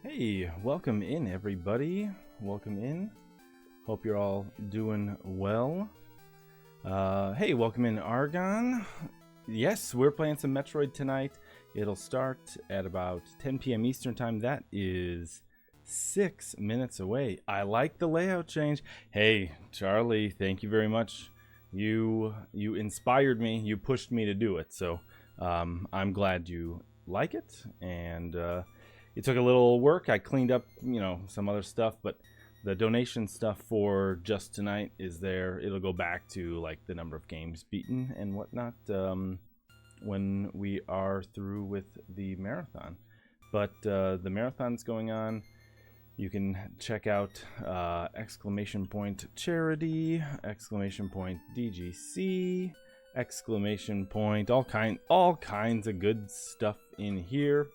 Hey, welcome in, everybody. Welcome in. Hope you're all doing well. Hey, welcome in, Argon. Yes, we're playing some Metroid tonight. It'll start at about 10 p.m. Eastern Time. That is 6 minutes away. I like the layout change. Hey, Charlie, thank you very much. You inspired me. You pushed me to do it. So I'm glad you like it. And it took a little work. I cleaned up, some other stuff, but the donation stuff for just tonight is there. It'll go back to like the number of games beaten and whatnot when we are through with the marathon. But the marathon's going on. You can check out exclamation point charity, exclamation point DGC, exclamation point all kinds of good stuff in here.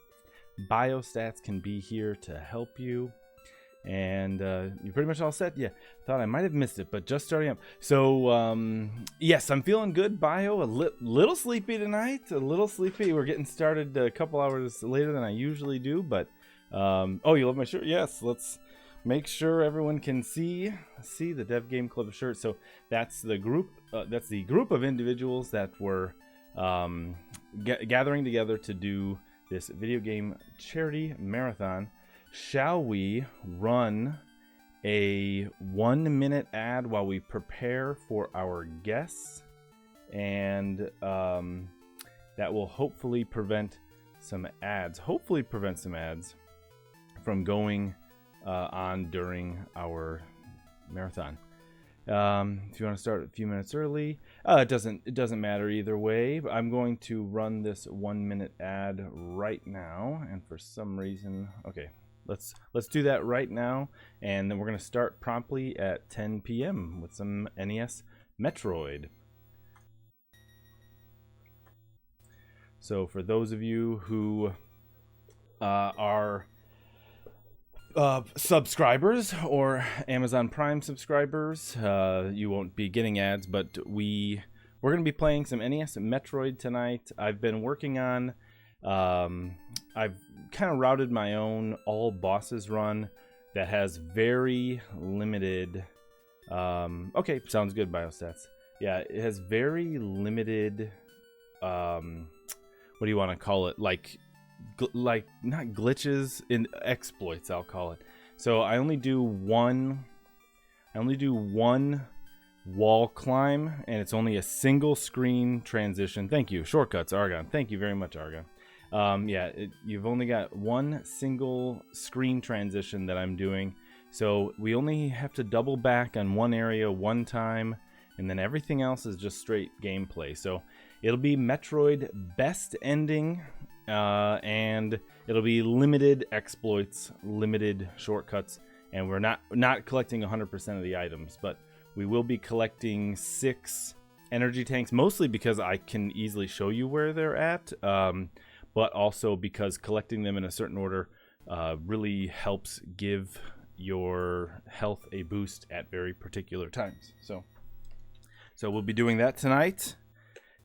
Biostats can be here to help you, and you're pretty much all set. Yeah, thought I might have missed it, but just starting up. So yes, I'm feeling good. Bio, a little sleepy tonight, a little sleepy. We're getting started a couple hours later than I usually do, but oh, you love my shirt? Yes, let's make sure everyone can see the Dev Game Club shirt. So that's the group of individuals that were gathering together to do this video game charity marathon. Shall we run a 1-minute ad while we prepare for our guests? And that will hopefully prevent some ads from going on during our marathon. If you want to start a few minutes early, it doesn't matter either way. But I'm going to run this 1-minute ad right now, and for some reason, okay, let's do that right now, and then we're going to start promptly at 10 p.m. with some NES Metroid. So for those of you who are subscribers or Amazon Prime subscribers, you won't be getting ads, but we're going to be playing some NES Metroid tonight. I've been working on I've kind of routed my own all bosses run that has very limited okay, sounds good. Biostats, yeah, it has very limited what do you want to call it, like not glitches, in exploits, I'll call it. So I only do one wall climb, and it's only a single screen transition. Thank you, shortcuts, Argon. Thank you very much, Argon. You've only got one single screen transition that I'm doing, so we only have to double back on one area one time, and then everything else is just straight gameplay. So it'll be Metroid best ending, and it'll be limited exploits, limited shortcuts, and we're not collecting 100% of the items, but we will be collecting 6 energy tanks, mostly because I can easily show you where they're at, but also because collecting them in a certain order really helps give your health a boost at very particular times. So we'll be doing that tonight.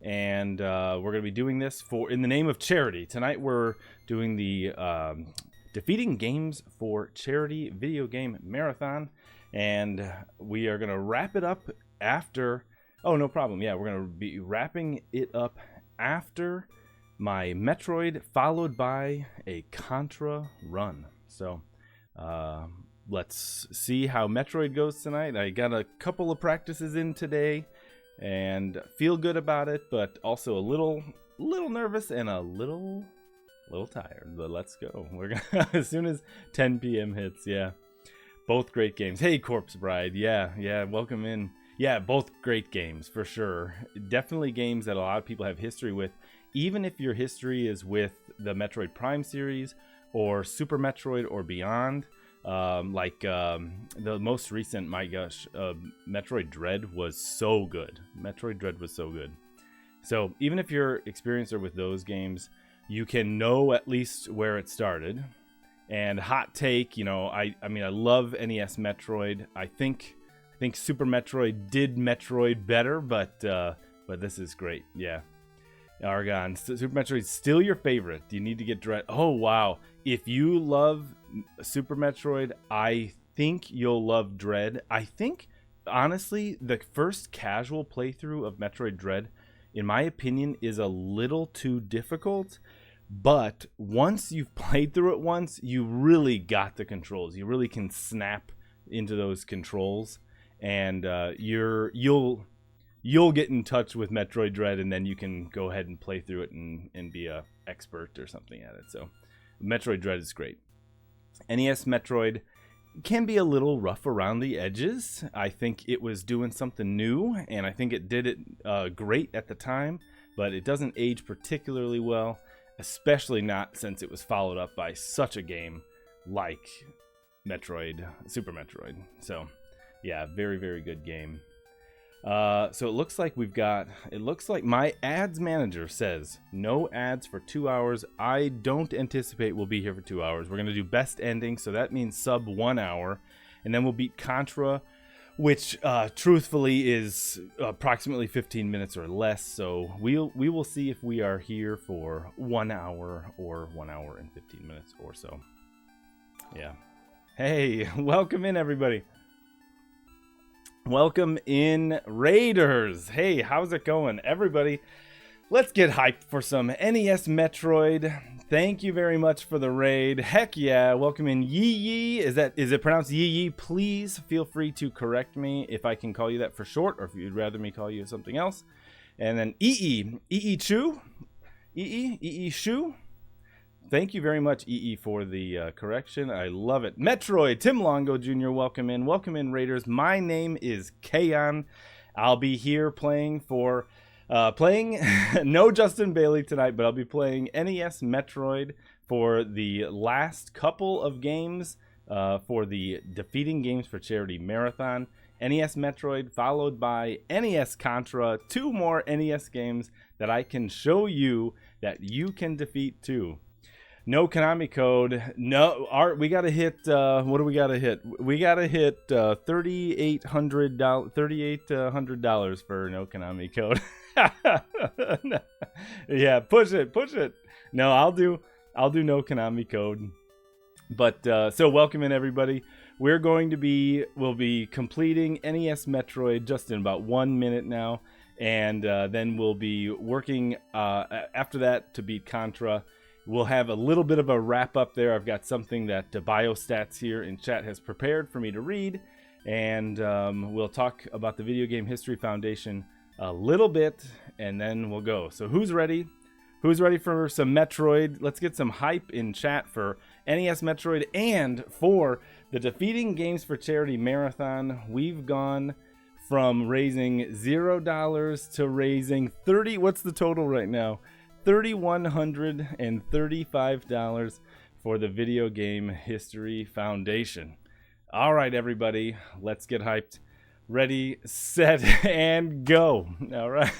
And we're going to be doing this in the name of charity. Tonight we're doing the Defeating Games for Charity video game marathon, and we are going to wrap it up after... Oh, no problem. Yeah, we're going to be wrapping it up after my Metroid, followed by a Contra run. So let's see how Metroid goes tonight. I got a couple of practices in today and feel good about it, but also a little nervous and a little tired. But let's go. We're gonna as soon as 10 p.m. hits. Yeah, both great games. Hey, Corpse Bride. Yeah, welcome in. Yeah, both great games for sure. Definitely games that a lot of people have history with, even if your history is with the Metroid Prime series or Super Metroid or beyond. The most recent, my gosh, Metroid Dread was so good. So even if you're experiencer with those games, you can know at least where it started. And hot take, I love NES Metroid. I think Super Metroid did Metroid better, but this is great. Yeah. Argon, Super Metroid's still your favorite. Do you need to get Dread? Oh, wow. If you love Super Metroid, I think you'll love Dread. I think, honestly, the first casual playthrough of Metroid Dread, in my opinion, is a little too difficult. But once you've played through it once, you really got the controls. You really can snap into those controls, and you'll get in touch with Metroid Dread, and then you can go ahead and play through it and be a expert or something at it. So Metroid Dread is great. NES Metroid can be a little rough around the edges. I think it was doing something new, and I think it did it great at the time, but it doesn't age particularly well, especially not since it was followed up by such a game like Super Metroid. So yeah, very, very good game. So it looks like my ads manager says no ads for 2 hours. I don't anticipate we'll be here for 2 hours. We're going to do best ending, so that means sub 1 hour, and then we'll beat Contra, which truthfully is approximately 15 minutes or less. So we will see if we are here for 1 hour or 1 hour and 15 minutes or so. Yeah. Hey, welcome in, everybody. Welcome in, Raiders. Hey, how's it going, everybody? Let's get hyped for some NES Metroid. Thank you very much for the raid. Heck yeah. Welcome in, Yee Yee. Is it pronounced Yee Yee? Please feel free to correct me if I can call you that for short, or if you'd rather me call you something else. And then EE Chu. EE Shu. Thank you very much, EE, for the correction. I love it. Metroid, Tim Longo Jr., welcome in. Welcome in, Raiders. My name is Kaeon. I'll be here playing no Justin Bailey tonight, but I'll be playing NES Metroid for the last couple of games for the Defeating Games for Charity Marathon. NES Metroid, followed by NES Contra, 2 more NES games that I can show you that you can defeat too. No Konami code. No, we gotta hit. What do we gotta hit? We gotta hit $3,800 for no Konami code. Yeah, push it. No, I'll do no Konami code. But so welcome in, everybody. We'll be completing NES Metroid just in about 1 minute now, and then we'll be working after that to beat Contra. We'll have a little bit of a wrap up there. I've got something that Biostats here in chat has prepared for me to read, and we'll talk about the Video Game History Foundation a little bit, and then we'll go. So who's ready? Who's ready for some Metroid? Let's get some hype in chat for NES Metroid and for the Defeating Games for Charity Marathon. We've gone from raising $0 to raising 30. What's the total right now? $3,135 for the Video Game History Foundation. All right, everybody, let's get hyped. Ready, set, and go. All right.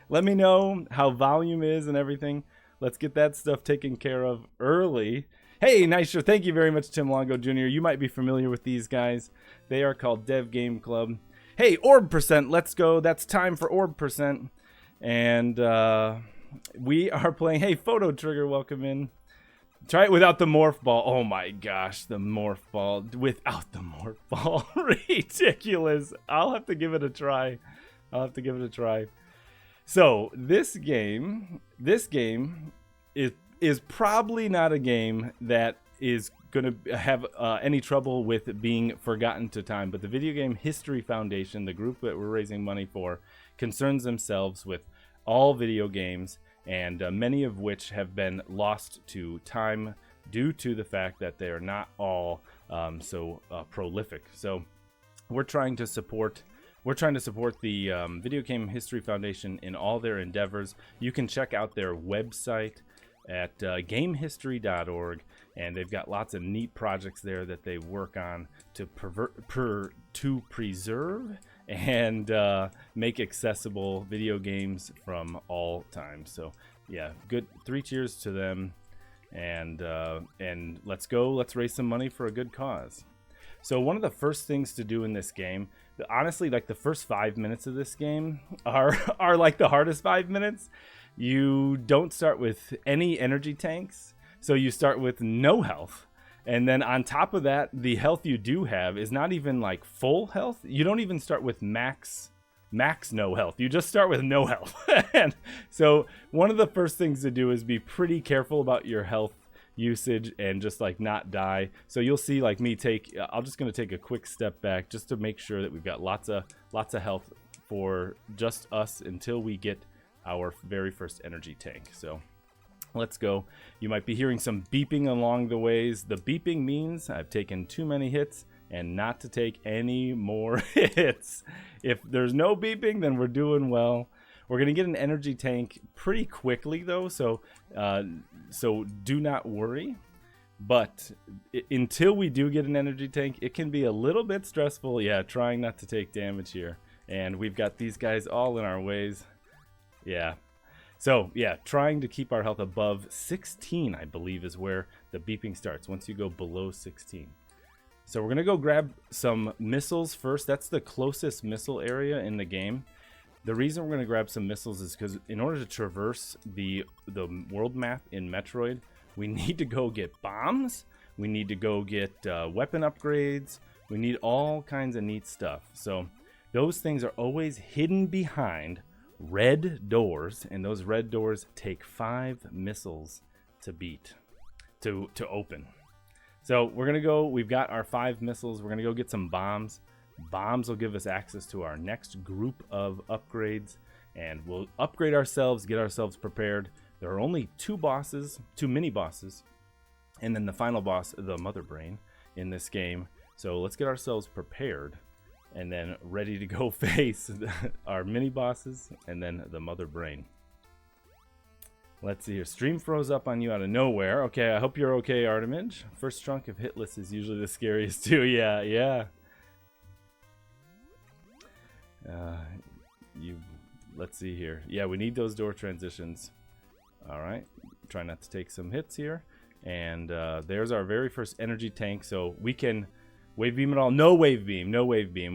Let me know how volume is and everything. Let's get that stuff taken care of early. Hey, Nicer, thank you very much, Tim Longo Jr. You might be familiar with these guys. They are called Dev Game Club. Hey, Orb Percent, let's go. That's time for Orb Percent. And we are playing. Hey, Photo Trigger, welcome in. Try it without the morph ball. Oh my gosh, the morph ball. Without the morph ball. Ridiculous. I'll have to give it a try. So, this game is probably not a game that is going to have any trouble with being forgotten to time. But the Video Game History Foundation, the group that we're raising money for, concerns themselves with all video games, and many of which have been lost to time due to the fact that they are not all so prolific. So we're trying to support the Video Game History Foundation in all their endeavors. You can check out their website at gamehistory.org, and they've got lots of neat projects there that they work on to preserve and make accessible video games from all time. So yeah, good. 3 cheers to them, and let's go. Let's raise some money for a good cause. So one of the first things to do in this game, honestly, like the first 5 minutes of this game are like the hardest 5 minutes. you don't start with any energy tanks, so you start with no health. And then on top of that, the health you do have is not even like full health. You don't even start with max no health. You just start with no health. And so one of the first things to do is be pretty careful about your health usage and just like not die. So you'll see like me I'm just going to take a quick step back just to make sure that we've got lots of health for just us until we get our very first energy tank. So let's go. You might be hearing some beeping along the ways. The beeping means I've taken too many hits and not to take any more hits. If there's no beeping, then we're doing well. We're going to get an energy tank pretty quickly, though, so do not worry. But until we do get an energy tank, it can be a little bit stressful. Yeah, trying not to take damage here. And we've got these guys all in our ways. Yeah. So, yeah, trying to keep our health above 16, I believe, is where the beeping starts, once you go below 16. So we're going to go grab some missiles first. That's the closest missile area in the game. The reason we're going to grab some missiles is because in order to traverse the world map in Metroid, we need to go get bombs. We need to go get weapon upgrades. We need all kinds of neat stuff. So those things are always hidden behind red doors, and those red doors take 5 missiles to open. So we're going to go, we've got our 5 missiles. We're going to go get some bombs. Bombs will give us access to our next group of upgrades, and we'll upgrade ourselves, get ourselves prepared. There are only 2 mini bosses, and then the final boss, the Mother Brain, in this game. So let's get ourselves prepared and then ready to go face our mini bosses and then the Mother Brain. Let's see here. Stream froze up on you out of nowhere. Okay, I hope you're okay, Artemage. First trunk of hitless is usually the scariest too. Yeah. Let's see here. Yeah, we need those door transitions. All right, try not to take some hits here. And there's our very first energy tank. So we can wave beam it all. No wave beam.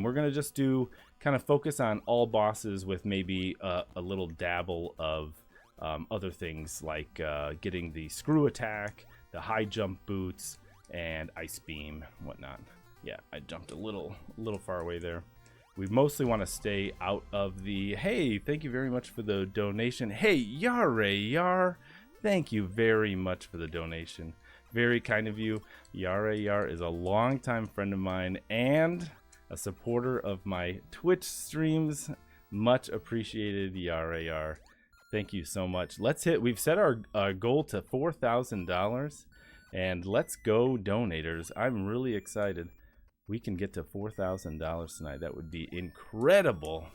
We're gonna just do kind of focus on all bosses with maybe a little dabble of other things like getting the screw attack, the high jump boots, and ice beam, whatnot. Yeah, I jumped a little far away there. We mostly want to stay out of the... Hey, thank you very much for the donation. Hey, Yar, thank you very much for the donation. Very kind of you. Yar is a longtime friend of mine and a supporter of my Twitch streams. Much appreciated, Yar. Thank you so much. We've set our goal to $4,000, and let's go, donators. I'm really excited. We can get to $4,000 tonight. That would be incredible.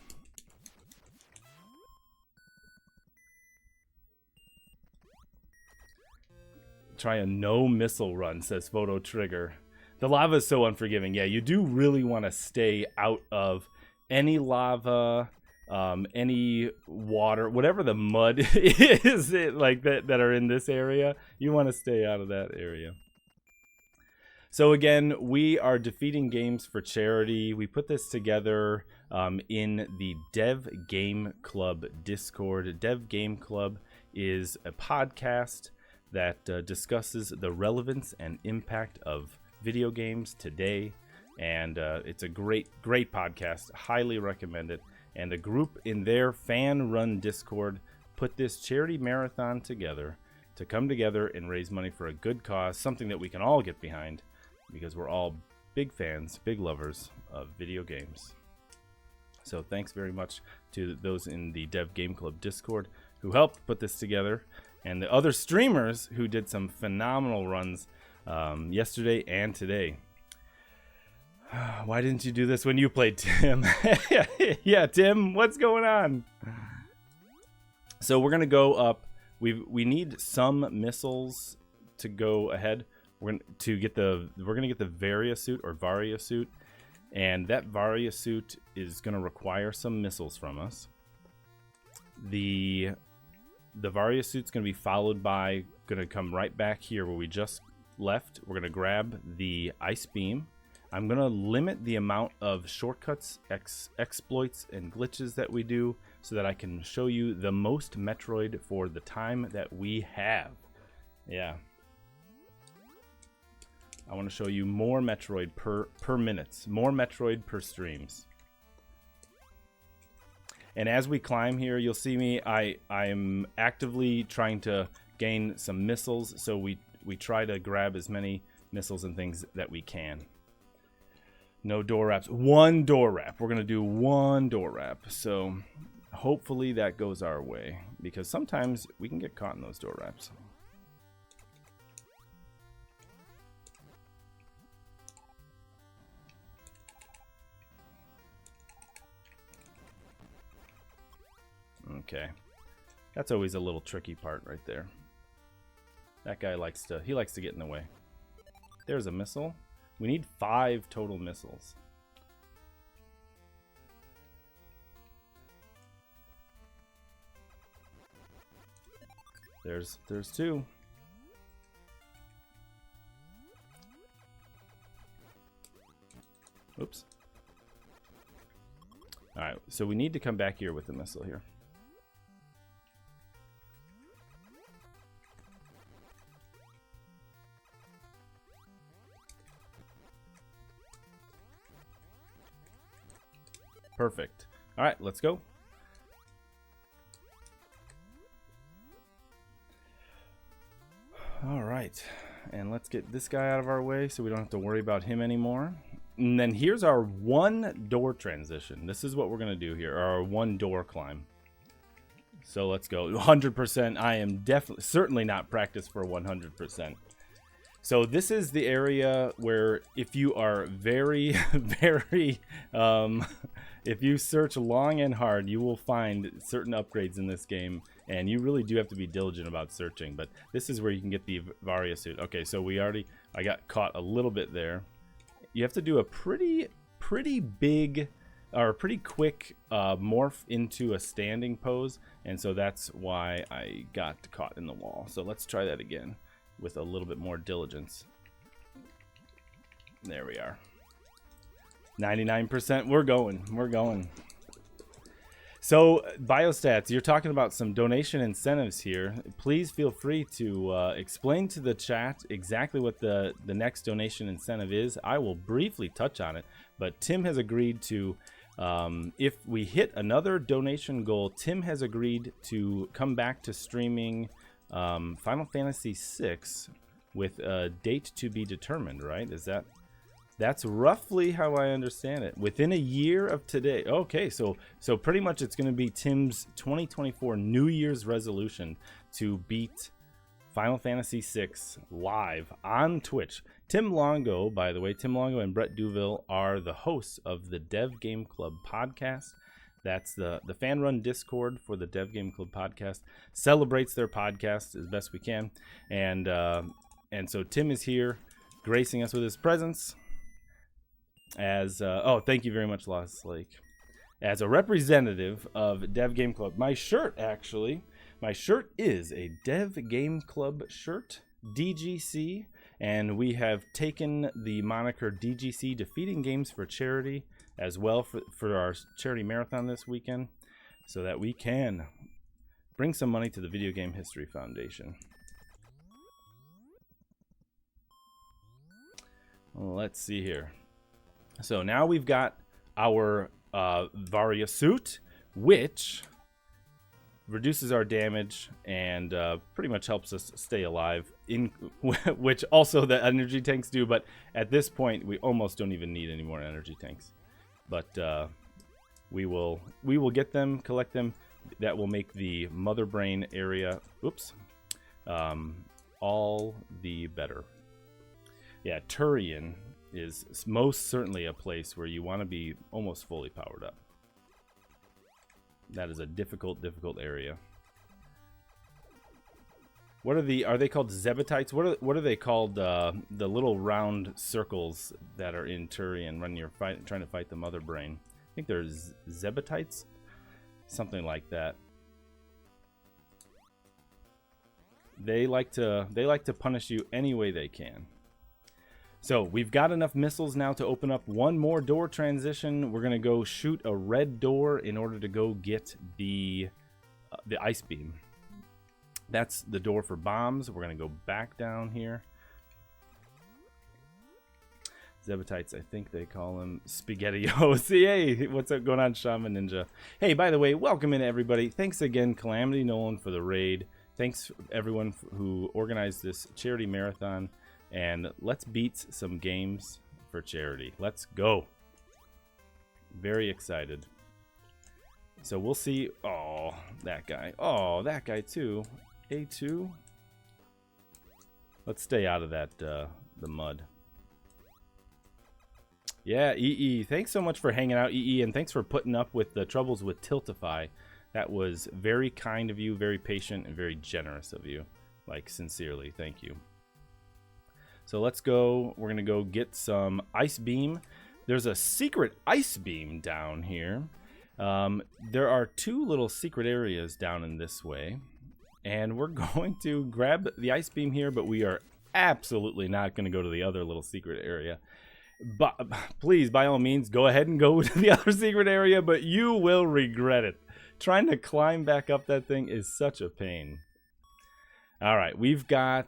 Try a no missile run, says Photo Trigger. The lava is so unforgiving. Yeah, you do really want to stay out of any lava, any water, whatever the mud is like that are in this area. You want to stay out of that area. So again, we are defeating games for charity. We put this together in the Dev Game Club Discord. Dev Game Club is a podcast that discusses the relevance and impact of video games today. And it's a great podcast. Highly recommend it. And the group in their fan-run Discord put this charity marathon together to come together and raise money for a good cause, something that we can all get behind, because we're all big fans, big lovers of video games. So thanks very much to those in the Dev Game Club Discord who helped put this together, and the other streamers who did some phenomenal runs yesterday and today. Why didn't you do this when you played, Tim? Yeah, Tim, what's going on? So we're gonna go up. We need some missiles to go ahead. We're gonna get the Varia suit or Varia suit, and that Varia suit is gonna require some missiles from us. The Varia suit's gonna be followed by, gonna come right back here where we just left. We're gonna grab the ice beam. I'm gonna limit the amount of shortcuts, exploits, and glitches that we do so that I can show you the most Metroid for the time that we have. Yeah. I want to show you more Metroid per minutes, more Metroid per streams. And as we climb here, you'll see me, I'm actively trying to gain some missiles, so we try to grab as many missiles and things that we can. No door wraps. One door wrap. We're going to do one door wrap. So hopefully that goes our way, because sometimes we can get caught in those door wraps. Okay. That's always a little tricky part right there. That guy likes to get in the way. There's a missile. We need 5 total missiles. There's 2. Oops. Alright, so we need to come back here with the missile here. Perfect. All right, let's go. All right, and let's get this guy out of our way so we don't have to worry about him anymore. And then here's our 1 door transition. This is what we're gonna do here, our 1 door climb. So let's go. 100%. I am certainly not practiced for 100%. So this is the area where if you are very, if you search long and hard, you will find certain upgrades in this game, and you really do have to be diligent about searching. But this is where you can get the Varia suit. Okay, so I got caught a little bit there. You have to do a pretty big or pretty quick morph into a standing pose, and so that's why I got caught in the wall. So let's try that again with a little bit more diligence. There we are. 99%. We're going. So biostats, you're talking about some donation incentives here. Please feel free to explain to the chat exactly what the next donation incentive is. I will briefly touch on it, but Tim has agreed to, if we hit another donation goal, Tim has agreed to come back to streaming Final Fantasy VI with a date to be determined, right? That's roughly how I understand it. Within a year of today. Okay, so pretty much it's going to be Tim's 2024 New Year's resolution to beat Final Fantasy VI live on Twitch. Tim Longo, by the way, Tim Longo and Brett Duville are the hosts of the Dev Game Club podcast. That's the fan-run Discord for the Dev Game Club podcast. Celebrates their podcast as best we can. And so Tim is here gracing us with his presence as oh, thank you very much, Lost Lake. As a representative of Dev Game Club. My shirt is a Dev Game Club shirt, DGC, and we have taken the moniker DGC Defeating Games for Charity as well for our charity marathon this weekend, so that we can bring some money to the Video Game History Foundation. Let's see here. So now we've got our Varia suit, which reduces our damage and pretty much helps us stay alive, in which also the energy tanks do, but at this point we almost don't even need any more energy tanks. But we will get them, collect them. That will make the mother brain area, all the better. Yeah, Turian is most certainly a place where you want to be almost fully powered up. That is a difficult area. What are they called? Zebatites? What are they called? The little round circles that are in Turian when you're trying to fight the mother brain. I think there's Zebatites, something like that. They like to punish you any way they can. So we've got enough missiles now to open up one more door transition. We're going to go shoot a red door in order to go get the ice beam. That's the door for bombs. We're going to go back down here. Zebatites, I think they call them SpaghettiOs. Hey, what's up going on, Shaman Ninja? Hey, by the way, welcome in everybody. Thanks again, Calamity Nolan, for the raid. Thanks everyone who organized this charity marathon. And let's beat some games for charity. Let's go. Very excited. So we'll see. Oh, that guy. Oh, that guy too. A2. Let's stay out of that the mud. Yeah, EE. Thanks so much for hanging out, EE, and thanks for putting up with the troubles with Tiltify. That was very kind of you, very patient, and very generous of you. Like, sincerely, thank you. So let's go. We're going to go get some ice beam. There's a secret ice beam down here. There are two little secret areas down in this way. And we're going to grab the ice beam here, but we are absolutely not going to go to the other little secret area. But please, by all means, go ahead and go to the other secret area, but you will regret it. Trying to climb back up that thing is such a pain. All right, we've got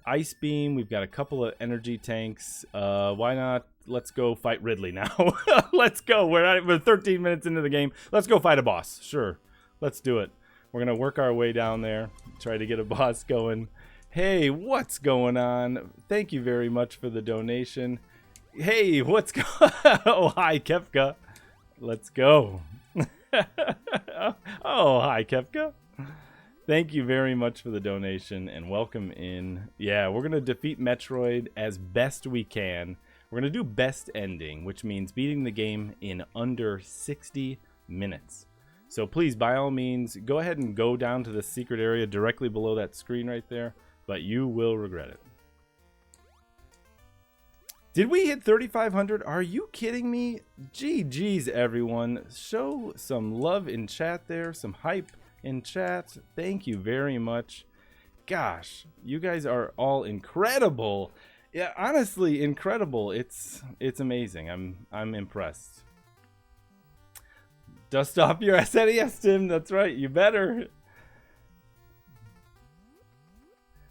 ice beam. We've got a couple of energy tanks. Why not? Let's go fight Ridley now. Let's go. We're 13 minutes into the game. Let's go fight a boss. Sure, let's do it. We're gonna work our way down there, try to get a boss going. Hey, what's going on? Thank you very much for the donation. Hey, what's going on? Oh, hi, Kefka. Let's go. Oh, hi, Kefka. Thank you very much for the donation and welcome in. Yeah, we're going to defeat Metroid as best we can. We're going to do best ending, which means beating the game in under 60 minutes. So please, by all means, go ahead and go down to the secret area directly below that screen right there. But you will regret it. Did we hit 3,500? Are you kidding me? GG's, everyone. Show some love in chat there. Some hype in chat. Thank you very much. Gosh, you guys are all incredible. Yeah, honestly, incredible. It's amazing. I'm impressed. Dust off your SNES, Tim. That's right. You better.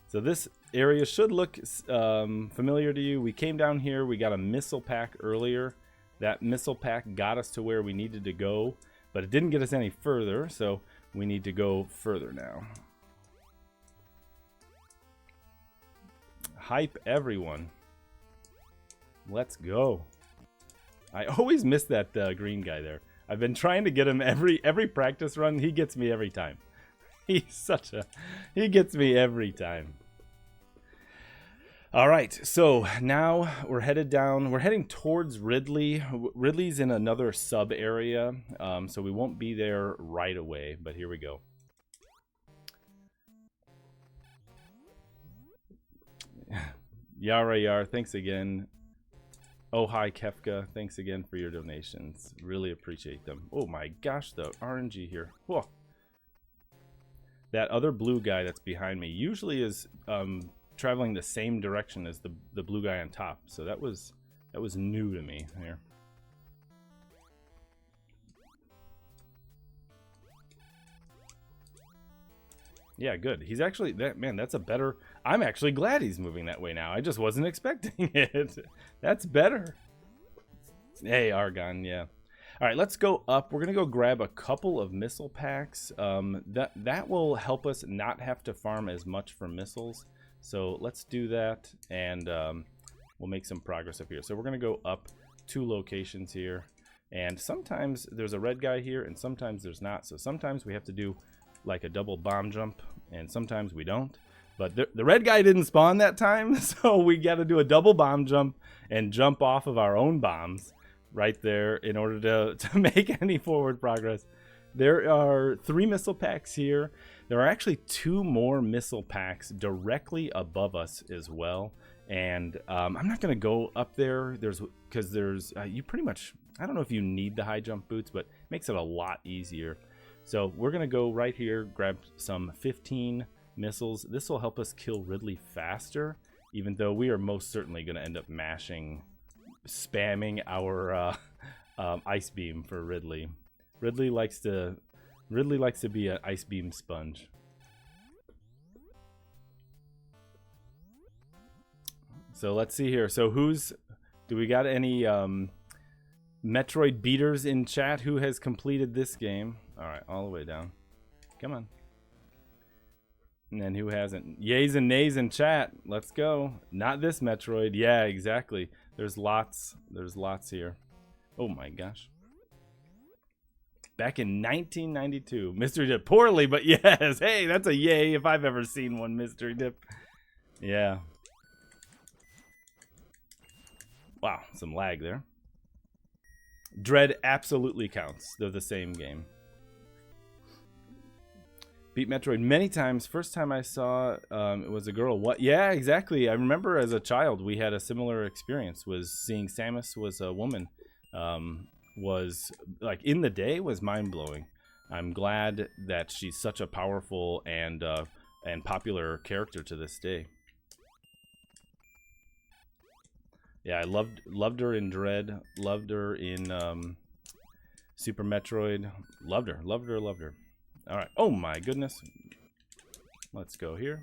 So this area should look familiar to you. We came down here. We got a missile pack earlier. That missile pack got us to where we needed to go, but it didn't get us any further, so we need to go further now. Hype everyone. Let's go. I always miss that green guy there. I've been trying to get him every practice run. He gets me every time. He gets me every time. All right, so now we're headed down. We're heading towards Ridley. Ridley's in another sub area, so we won't be there right away, but here we go. Yara Yar, thanks again. Oh, hi, Kefka. Thanks again for your donations. Really appreciate them. Oh my gosh, the RNG here. Whoa. That other blue guy that's behind me usually is traveling the same direction as the blue guy on top. So that was new to me here. Yeah, good. He's actually that's a better. I'm actually glad he's moving that way now. I just wasn't expecting it. That's better. Hey, Argon, yeah. All right, let's go up. We're gonna go grab a couple of missile packs. That will help us not have to farm as much for missiles. So let's do that, and we'll make some progress up here. So we're gonna go up 2 locations here, and sometimes there's a red guy here, and sometimes there's not. So sometimes we have to do like a double bomb jump, and sometimes we don't. But the red guy didn't spawn that time, so we got to do a double bomb jump and jump off of our own bombs right there in order to make any forward progress. There are 3 missile packs here. There are actually 2 more missile packs directly above us as well. And I'm not going to go up there because you pretty much, I don't know if you need the high jump boots, but it makes it a lot easier. So we're going to go right here, grab some 15 missiles. This will help us kill Ridley faster Even though we are most certainly going to end up spamming our ice beam for Ridley. Ridley likes to be an ice beam sponge. So let's see here. So do we got any Metroid beaters in chat? Who has completed this game? All right, all the way down. Come on. And then who hasn't? Yays and nays in chat. Let's go. Not this Metroid. Yeah, exactly. There's lots here. Oh my gosh. Back in 1992. Mystery Dip. Poorly, but yes. Hey, that's a yay if I've ever seen one, Mystery Dip. Yeah. Wow, some lag there. Dread absolutely counts. They're the same game. Beat Metroid many times. First time I saw it was a girl. What? Yeah, exactly. I remember as a child we had a similar experience. Was seeing Samus was a woman. Was like in the day was mind blowing. I'm glad that she's such a powerful and popular character to this day. Yeah, I loved her in Dread. Loved her in Super Metroid. Loved her. All right. Oh my goodness. Let's go here.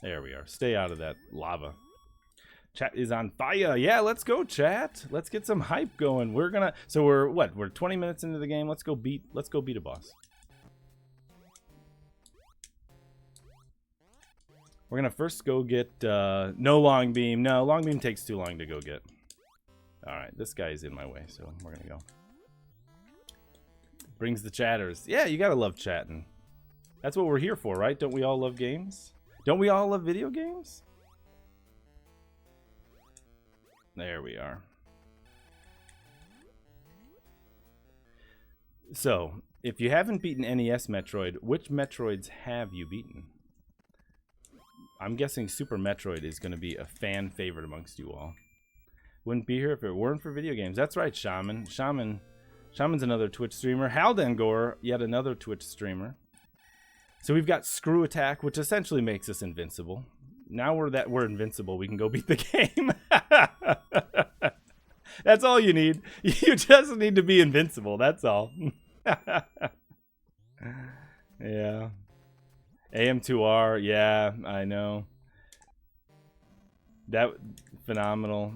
There we are. Stay out of that lava. Chat is on fire. Yeah, let's go, chat. Let's get some hype going. So we're 20 minutes into the game. Let's go beat a boss. We're gonna first go get no long beam. No, long beam takes too long to go get. All right, this guy's in my way, so we're gonna go. Brings the chatters. Yeah, you gotta love chatting. That's what we're here for, right? Don't we all love games? Don't we all love video games? There we are. So, if you haven't beaten NES Metroid, which Metroids have you beaten? I'm guessing Super Metroid is going to be a fan favorite amongst you all. Wouldn't be here if it weren't for video games. That's right, Shaman. Shaman's another Twitch streamer. Haldengor, yet another Twitch streamer. So we've got Screw Attack, which essentially makes us invincible. Now we're invincible, we can go beat the game. That's all you need. You just need to be invincible. That's all. Yeah. AM2R, yeah, I know. That phenomenal.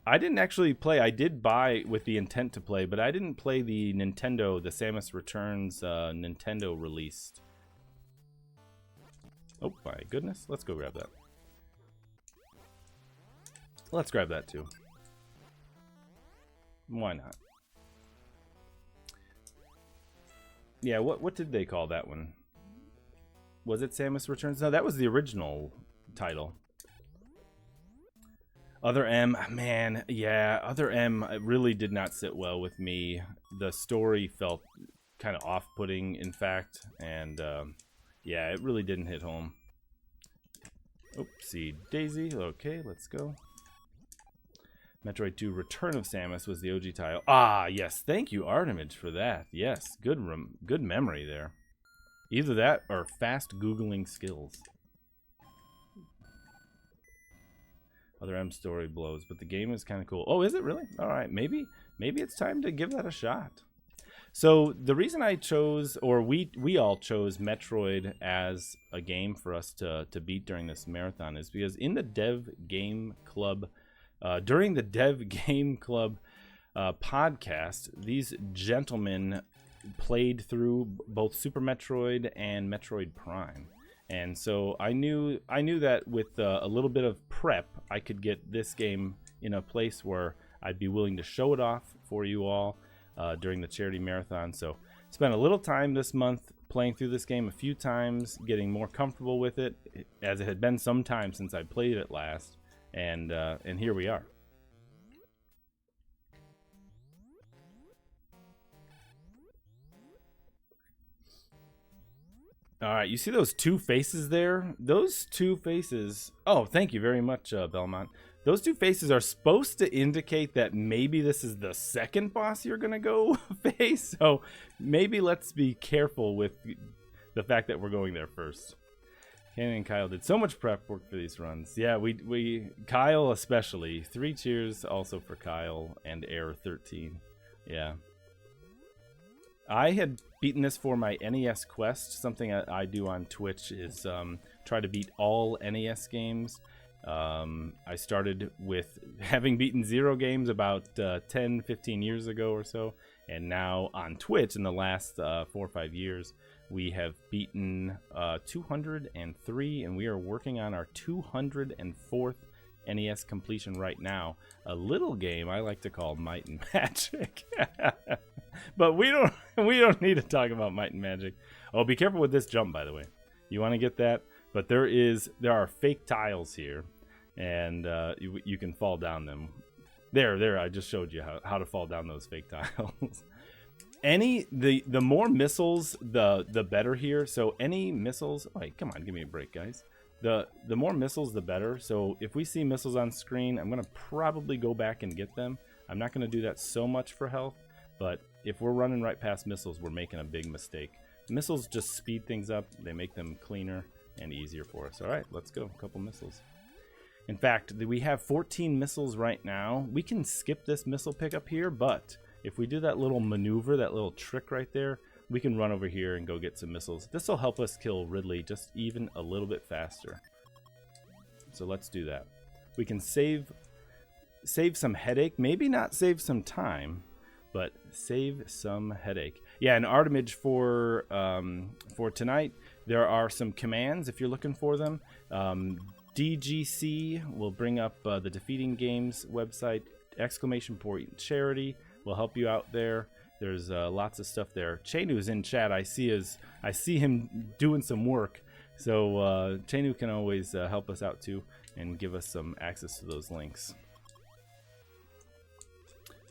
I didn't actually play. I did buy with the intent to play, but I didn't play the Samus Returns Nintendo released. Oh my goodness. Let's go grab that. Let's grab that too. Why not? Yeah, what did they call that one? Was it Samus Returns? No, that was the original title. Other M, man, yeah, Other M really did not sit well with me. The story felt kind of off-putting, in fact, and yeah, it really didn't hit home. Oopsie daisy. Okay, let's go. Metroid 2 Return of Samus was the OG title. Ah, yes, thank you, Artemage, for that. Yes, good memory there. Either that or fast Googling skills. Other M story blows, but the game is kind of cool. Oh, is it really? All right, maybe it's time to give that a shot. So the reason I chose, or we all chose Metroid as a game for us to beat during this marathon is because in the Dev Game Club, during the Dev Game Club podcast, these gentlemen played through both Super Metroid and Metroid Prime. And so I knew that with a little bit of prep, I could get this game in a place where I'd be willing to show it off for you all during the charity marathon. So spent a little time this month playing through this game a few times, getting more comfortable with it, as it had been some time since I played it last. And here we are. All right, you see those two faces there? Those two faces... Oh, thank you very much, Belmont. Those two faces are supposed to indicate that maybe this is the second boss you're going to go face. So maybe let's be careful with the fact that we're going there first. Kaeon and Kyle did so much prep work for these runs. Yeah, Kyle especially. 3 cheers also for Kyle and Error 13. Yeah. I had beaten this for my NES quest. Something I do on Twitch is try to beat all NES games. I started with having beaten 0 games about 10, 15 years ago or so. And now on Twitch in the last 4 or 5 years, we have beaten 203, and we are working on our 204th NES completion right now. A little game I like to call Might and Magic. But we don't need to talk about Might and Magic. Oh, be careful with this jump, by the way. You want to get that? But there are fake tiles here, and you can fall down them. There, I just showed you how to fall down those fake tiles. The more missiles, the better here. So any missiles, oh, hey, come on, give me a break, guys. The more missiles, the better. So if we see missiles on screen, I'm gonna probably go back and get them. I'm not gonna do that so much for health, but if we're running right past missiles, we're making a big mistake. Missiles just speed things up. They make them cleaner and easier for us. All right, let's go. A couple missiles. In fact, we have 14 missiles right now. We can skip this missile pickup here, but if we do that little maneuver, that little trick right there, we can run over here and go get some missiles. This will help us kill Ridley just even a little bit faster. So let's do that. We can save some headache. Maybe not save some time, but save some headache. Yeah, and Artemage for tonight, there are some commands if you're looking for them. DGC will bring up the Defeating Games website. ! charity will help you out there. There's lots of stuff there. Chenu is in chat. I see him doing some work. So Chenu can always help us out too and give us some access to those links.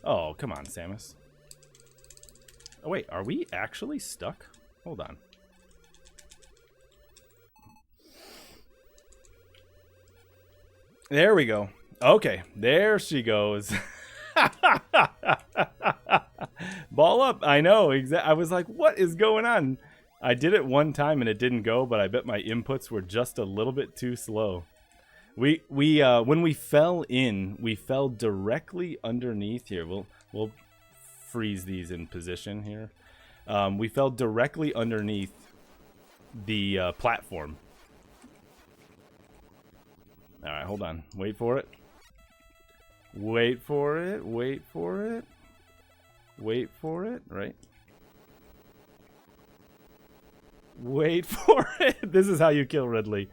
Oh, come on, Samus. Oh, wait, are we actually stuck? Hold on. There we go. Okay, there she goes. Ball up. I know. I was like, what is going on? I did it one time and it didn't go, but I bet my inputs were just a little bit too slow. When we fell in, we fell directly underneath here. We'll freeze these in position here. We fell directly underneath the platform. All right, hold on. Wait for it. Wait for it. Wait for it. Wait for it. Right. Wait for it. This is how you kill Ridley.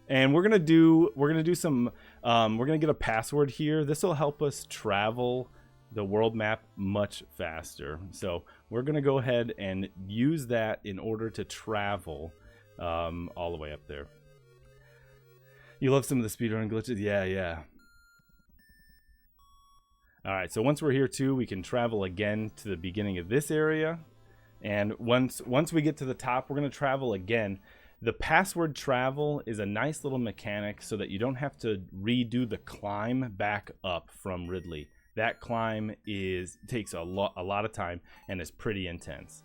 And we're gonna do some. We're gonna get a password here. This will help us travel the world map much faster. So we're gonna go ahead and use that in order to travel all the way up there. You love some of the speedrun glitches? Yeah. Alright, so once we're here too, we can travel again to the beginning of this area. And once we get to the top, we're going to travel again. The password travel is a nice little mechanic so that you don't have to redo the climb back up from Ridley. That climb takes a lot of time and is pretty intense.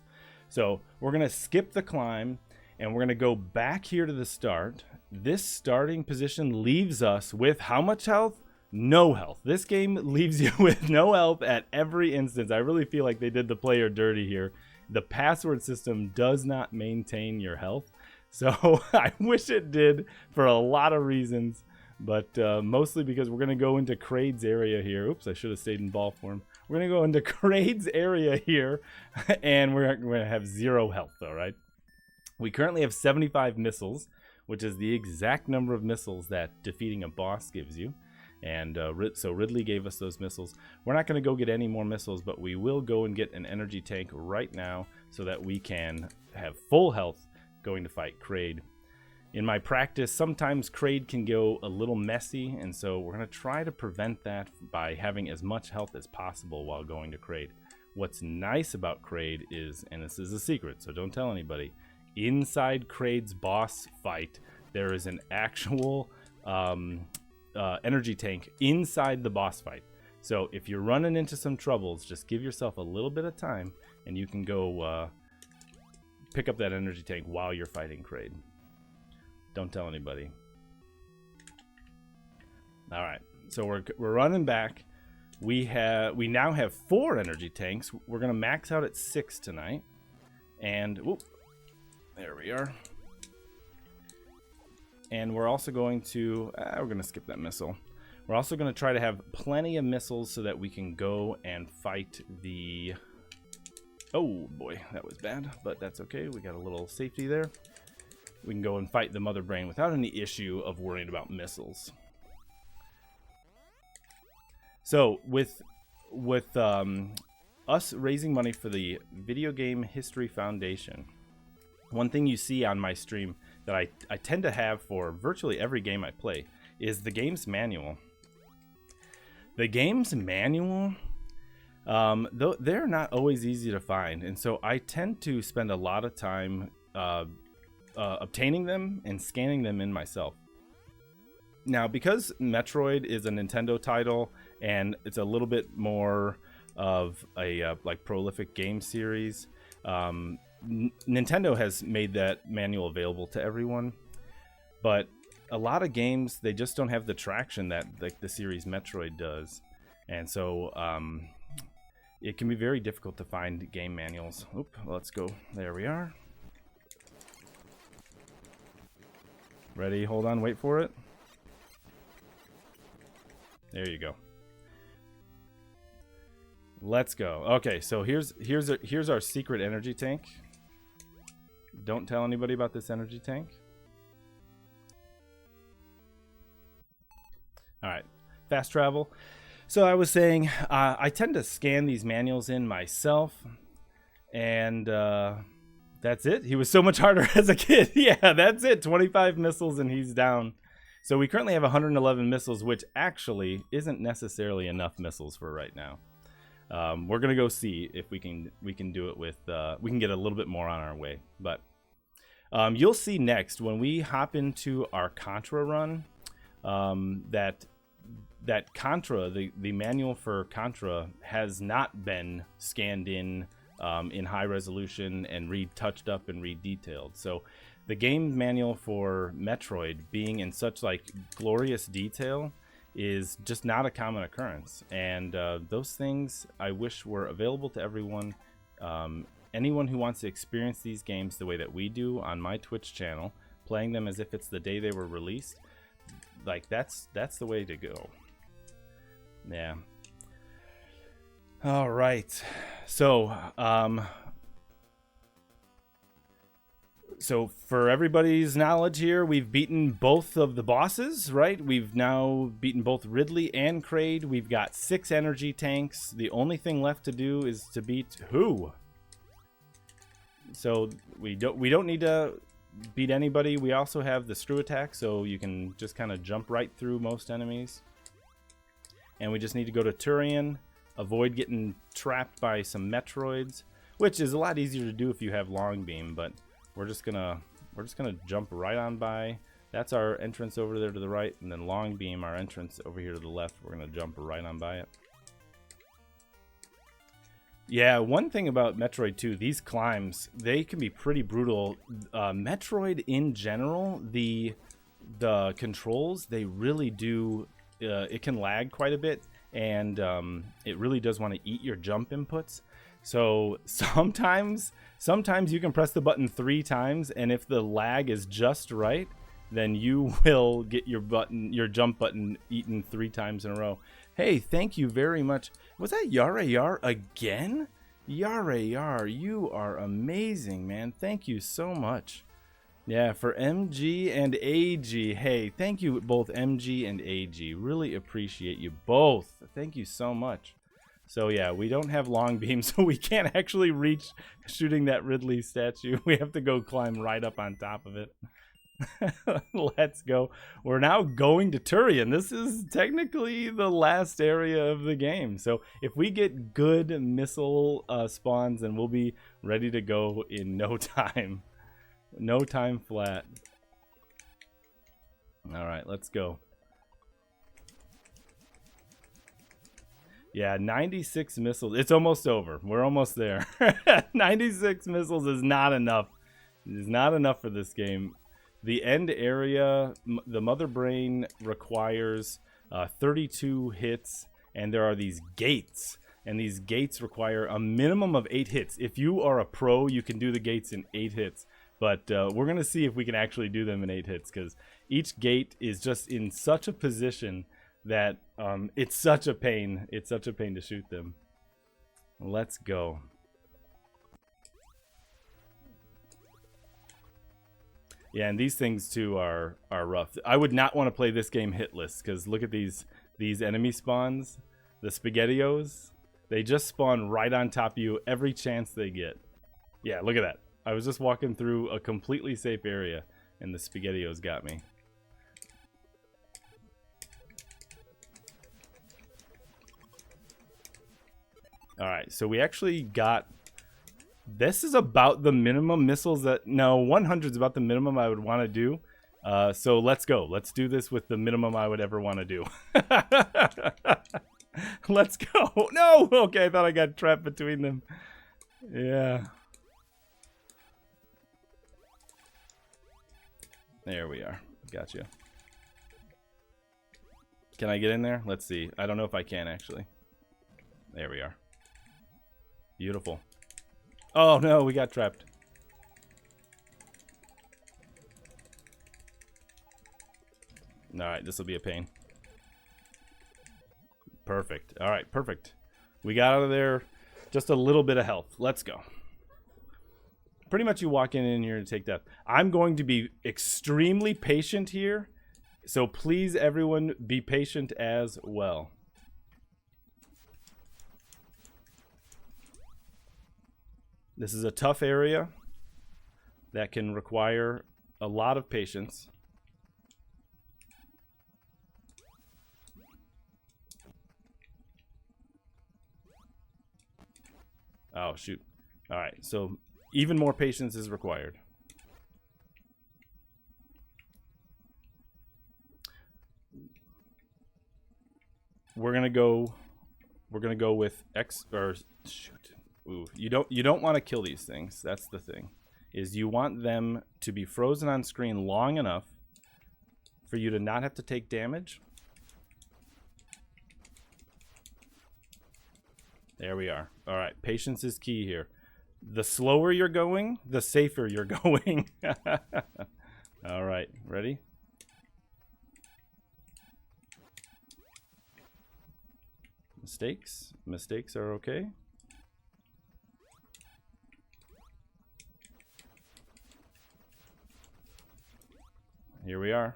So we're going to skip the climb and we're going to go back here to the start. This starting position leaves us with how much health? No health. This game leaves you with no health at every instance. I really feel like they did the player dirty here. The password system does not maintain your health. So I wish it did for a lot of reasons, but mostly because we're going to go into Kraid's area here. Oops, I should have stayed in ball form. We're going to go into Kraid's area here, and we're going to have 0 health, all right? We currently have 75 missiles, which is the exact number of missiles that defeating a boss gives you. And so Ridley gave us those missiles. We're not going to go get any more missiles, but we will go and get an energy tank right now so that we can have full health going to fight Kraid. In my practice, sometimes Kraid can go a little messy, and so we're going to try to prevent that by having as much health as possible while going to Kraid. What's nice about Kraid is, and this is a secret, so don't tell anybody, inside Kraid's boss fight, there is an actual energy tank inside the boss fight. So if you're running into some troubles, just give yourself a little bit of time and you can go pick up that energy tank while you're fighting Kraid. Don't tell anybody. All right, so we're running back. We now have 4 energy tanks. We're gonna max out at 6 tonight, and whoop, there we are. And we're also going to we're gonna skip that missile. We're also gonna try to have plenty of missiles so that we can go and fight the. Oh boy, that was bad, but that's okay. We got a little safety there. We can go and fight the mother brain without any issue of worrying about missiles. So with us raising money for the Video Game History Foundation, one thing you see on my stream that I tend to have for virtually every game I play is the game's manual. The game's manual, though they're not always easy to find, and so I tend to spend a lot of time obtaining them and scanning them in myself. Now, because Metroid is a Nintendo title and it's a little bit more of a like prolific game series, Nintendo has made that manual available to everyone. But a lot of games, they just don't have the traction that like the series Metroid does, and so it can be very difficult to find game manuals. Oop, let's go. There we are. Ready? Hold on. Wait for it. There you go. Let's go. Okay, so here's our secret energy tank. Don't tell anybody about this energy tank. All right, fast travel. So I was saying I tend to scan these manuals in myself, and that's it. He was so much harder as a kid. Yeah, that's it. 25 missiles and he's down. So we currently have 111 missiles, which actually isn't necessarily enough missiles for right now. We're gonna go see if we can do it with we can get a little bit more on our way. But you'll see next when we hop into our Contra run that Contra, the manual for Contra, has not been scanned in high resolution and retouched up and redetailed. So the game manual for Metroid being in such like glorious detail is just not a common occurrence, and those things I wish were available to everyone. Anyone who wants to experience these games the way that we do on my Twitch channel, playing them as if it's the day they were released, like that's the way to go. Yeah. All right. So so for everybody's knowledge here, we've beaten both of the bosses, right? We've now beaten both Ridley and Kraid. We've got 6 energy tanks. The only thing left to do is to beat who? So we don't need to beat anybody. We also have the screw attack, so you can just kind of jump right through most enemies. And we just need to go to Turian, avoid getting trapped by some Metroids, which is a lot easier to do if you have long beam, but we're just gonna jump right on by. That's our entrance over there to the right, and then long beam, our entrance over here to the left. We're gonna jump right on by it. Yeah, one thing about Metroid 2, these climbs, they can be pretty brutal. Metroid in general, the controls, they really do, it can lag quite a bit, and it really does want to eat your jump inputs. So sometimes you can press the button 3 times, and if the lag is just right, then you will get your jump button eaten 3 times in a row. Hey, thank you very much. Was that Yara Yar again? Yara Yar, you are amazing, man. Thank you so much. Yeah, for MG and AG. Hey, thank you both MG and AG. Really appreciate you both. Thank you so much. So yeah, we don't have long beam, so we can't actually reach shooting that Ridley statue. We have to go climb right up on top of it. Let's go. We're now going to Turian. This is technically the last area of the game. So if we get good missile spawns, then we'll be ready to go in no time. No time flat. All right, let's go. Yeah, 96 missiles. It's almost over. We're almost there. 96 missiles is not enough. It is not enough for this game. The end area, the mother brain requires 32 hits, and there are these gates, and these gates require a minimum of 8 hits. If you are a pro, you can do the gates in 8 hits, but we're going to see if we can actually do them in 8 hits, because each gate is just in such a position that it's such a pain. It's such a pain to shoot them. Let's go. Yeah, and these things too are rough. I would not want to play this game hitless, because look at these enemy spawns, the SpaghettiOs. They just spawn right on top of you every chance they get. Yeah, look at that. I was just walking through a completely safe area, and the SpaghettiOs got me. All right, so we actually got... This is about the minimum missiles that... No, 100 is about the minimum I would want to do. So let's go. Let's do this with the minimum I would ever want to do. Let's go. No! Okay, I thought I got trapped between them. Yeah. There we are. Gotcha. Can I get in there? Let's see. I don't know if I can, actually. There we are. Beautiful. Oh no, we got trapped. Alright, this will be a pain. Perfect. Alright, perfect. We got out of there just a little bit of health. Let's go. Pretty much you walk in here to take death. I'm going to be extremely patient here, so please everyone be patient as well. This is a tough area that can require a lot of patience. Oh, shoot. All right, so even more patience is required. We're gonna go with X, or shoot. Ooh, you don't want to kill these things. That's the thing. Is you want them to be frozen on screen long enough for you to not have to take damage. There we are. All right, patience is key here. The slower you're going, the safer you're going. All right, ready? Mistakes? Mistakes are okay. Here we are.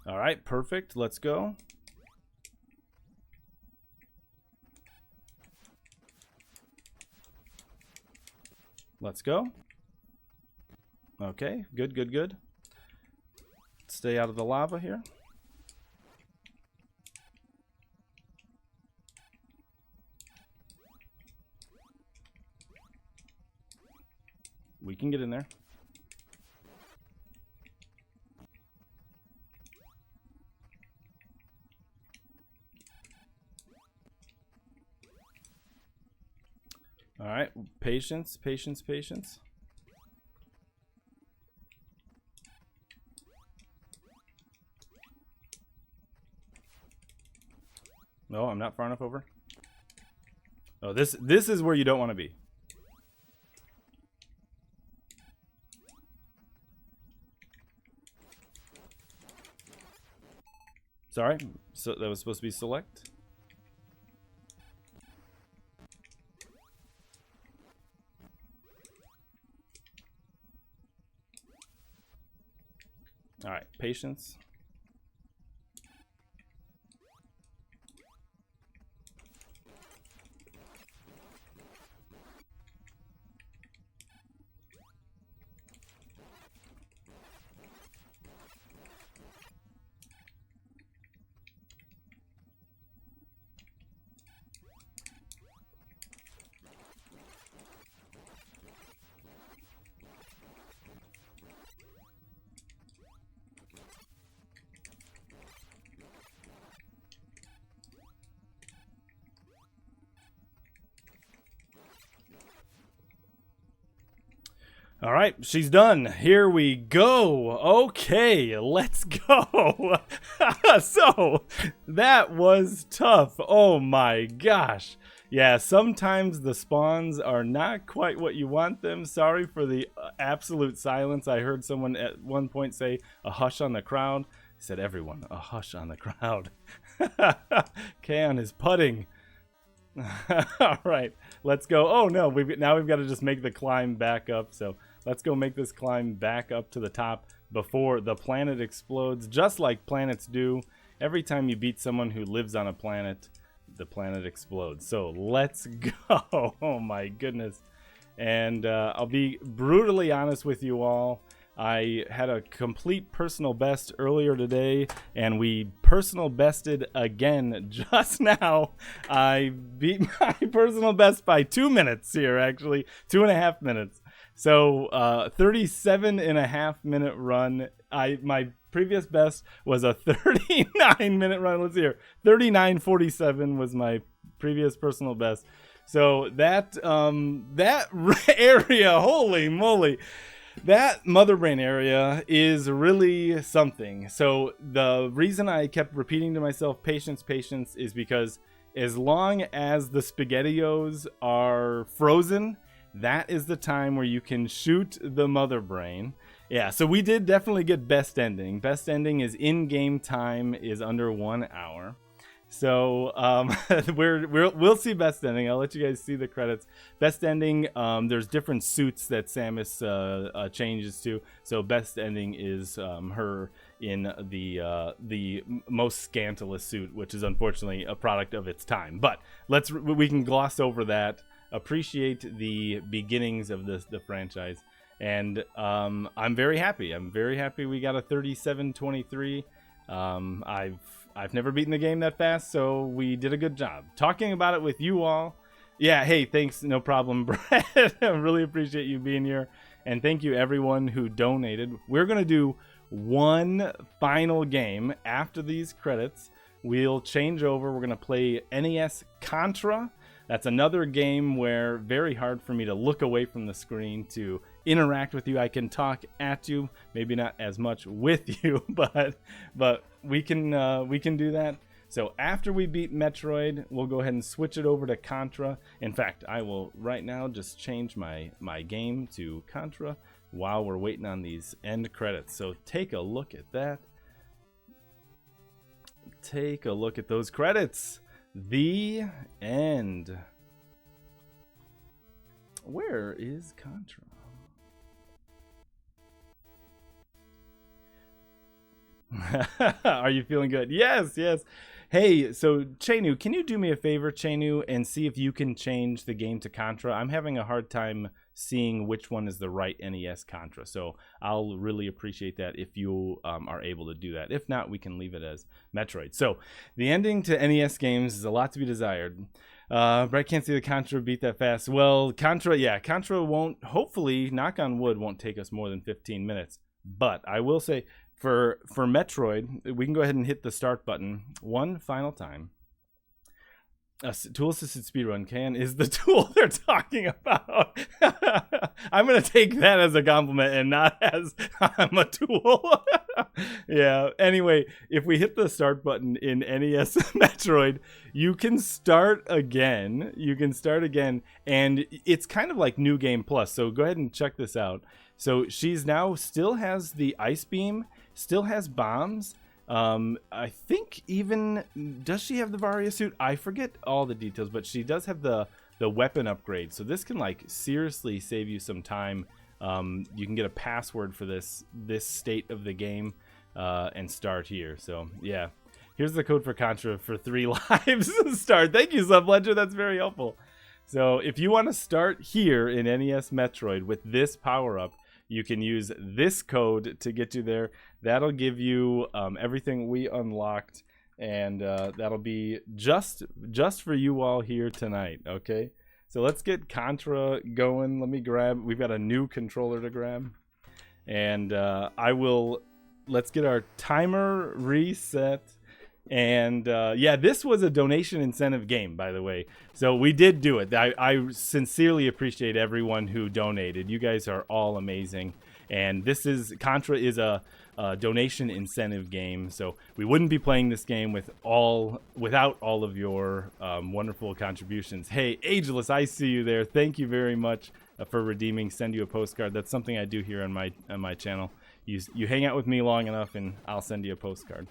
All right, perfect. Let's go. Let's go. Okay, good, good, good. Stay out of the lava here. We can get in there. All right, patience, patience, patience. No, I'm not far enough over. Oh, this is where you don't want to be. Sorry, so that was supposed to be select. All right, patience. All right, she's done. Here we go. Okay, let's go. So, that was tough. Oh my gosh. Yeah, sometimes the spawns are not quite what you want them. Sorry for the absolute silence. I heard someone at one point say a hush on the crowd. I said, everyone, a hush on the crowd. Kaeon is putting. All right, let's go. Oh no, now we've got to just make the climb back up. So let's go make this climb back up to the top before the planet explodes, just like planets do. Every time you beat someone who lives on a planet, the planet explodes. So let's go. Oh my goodness. And I'll be brutally honest with you all. I had a complete personal best earlier today, and we personal bested again just now. I beat my personal best by 2 minutes here, actually, 2.5 minutes. So 37.5 minute run. My previous best was a 39-minute run. Let's see here. 39:47 was my previous personal best. So that area, holy moly. That mother brain area is really something. So the reason I kept repeating to myself, patience, patience, is because as long as the SpaghettiOs are frozen, that is the time where you can shoot the mother brain. Yeah, so we did definitely get best ending. Best ending is in-game time is under 1 hour. So we'll see best ending. I'll let you guys see the credits. Best ending, there's different suits that Samus changes to. So best ending is her in the most scandalous suit, which is unfortunately a product of its time. But we can gloss over that. Appreciate the beginnings of the franchise, and I'm very happy. I'm very happy we got a 37:23. I've never beaten the game that fast, so we did a good job. Talking about it with you all. Yeah, hey, thanks, no problem, Brett. I really appreciate you being here. And thank you everyone who donated. We're going to do one final game after these credits. We'll change over. We're going to play NES Contra. That's another game where very hard for me to look away from the screen to interact with you. I can talk at you, maybe not as much with you, but we can do that. So after we beat Metroid, we'll go ahead and switch it over to Contra. In fact, I will right now just change my game to Contra while we're waiting on these end credits. So take a look at that. Take a look at those credits. The end. Where is Contra? Are you feeling good? Yes, yes. Hey, so Chenu, can you do me a favor, Chenu, and see if you can change the game to Contra? I'm having a hard time seeing which one is the right NES Contra, so I'll really appreciate that if you are able to do that. If not, we can leave it as Metroid. So the ending to NES games is a lot to be desired. Brett can't see the Contra beat that fast. Well, Contra won't, hopefully, knock on wood, won't take us more than 15 minutes. But I will say, for Metroid, we can go ahead and hit the start button one final time. Tool-assisted speedrun. Kaeon is the tool they're talking about. I'm going to take that as a compliment and not as I'm a tool. Yeah, anyway, if we hit the start button in NES Metroid, you can start again. You can start again, and it's kind of like New Game Plus, so go ahead and check this out. So she's now still has the ice beam, still has bombs. I think even, does she have the Varia suit? I forget all the details, but she does have the weapon upgrade. So this can like seriously save you some time. You can get a password for this state of the game and start here. So yeah, here's the code for Contra for 3 lives to start. Thank you, Subledger. That's very helpful. So if you want to start here in NES Metroid with this power up, you can use this code to get you there. That'll give you everything we unlocked, and that'll be just for you all here tonight, okay? So let's get Contra going. Let me grab, we've got a new controller to grab. And let's get our timer reset. And yeah, this was a donation incentive game, by the way. So we did do it. I sincerely appreciate everyone who donated. You guys are all amazing. And this is Contra is a donation incentive game. So we wouldn't be playing this game without all of your wonderful contributions. Hey, Ageless, I see you there. Thank you very much for redeeming. Send you a postcard. That's something I do here on my channel. You hang out with me long enough, and I'll send you a postcard.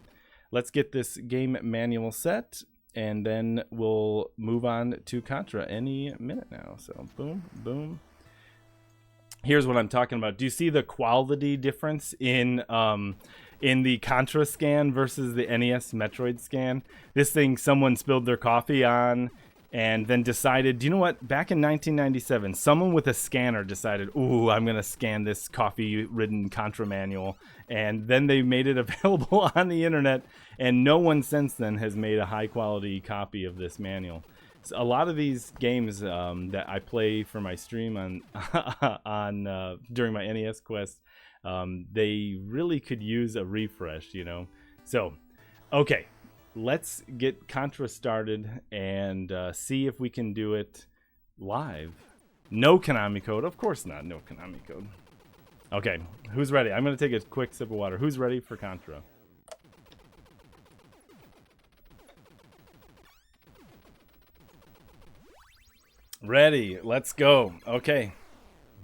Let's get this game manual set, and then we'll move on to Contra any minute now. So boom, boom. Here's what I'm talking about. Do you see the quality difference in the Contra scan versus the NES Metroid scan? This thing, someone spilled their coffee on and then decided, do you know what? Back in 1997, someone with a scanner decided, ooh, I'm going to scan this coffee-ridden Contra manual. And then they made it available on the internet, and no one since then has made a high-quality copy of this manual. So a lot of these games that I play for my stream on during my NES quest, they really could use a refresh, you know. So, okay. Let's get Contra started and see if we can do it live. No Konami code. Of course not. No Konami code. Okay. Who's ready? I'm going to take a quick sip of water. Who's ready for Contra? Ready. Let's go. Okay.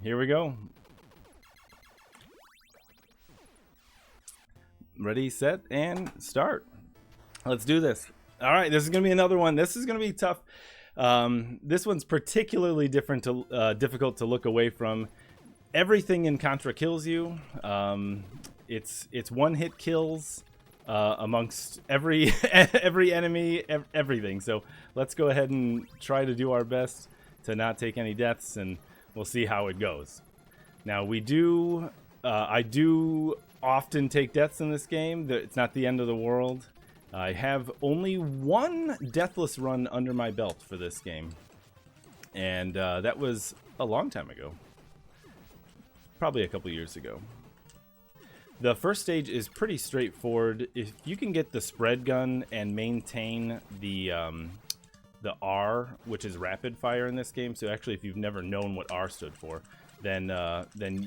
Here we go. Ready, set, and start. Let's do this. All right, this is going to be another one. This is going to be tough. This one's particularly difficult to look away from. Everything in Contra kills you. It's one-hit kills amongst every enemy, everything. So let's go ahead and try to do our best to not take any deaths, and we'll see how it goes. Now, I do often take deaths in this game. It's not the end of the world. I have only one deathless run under my belt for this game, and that was a long time ago, probably a couple years ago. The first stage is pretty straightforward. If you can get the spread gun and maintain the R, which is rapid fire in this game, so actually if you've never known what R stood for, then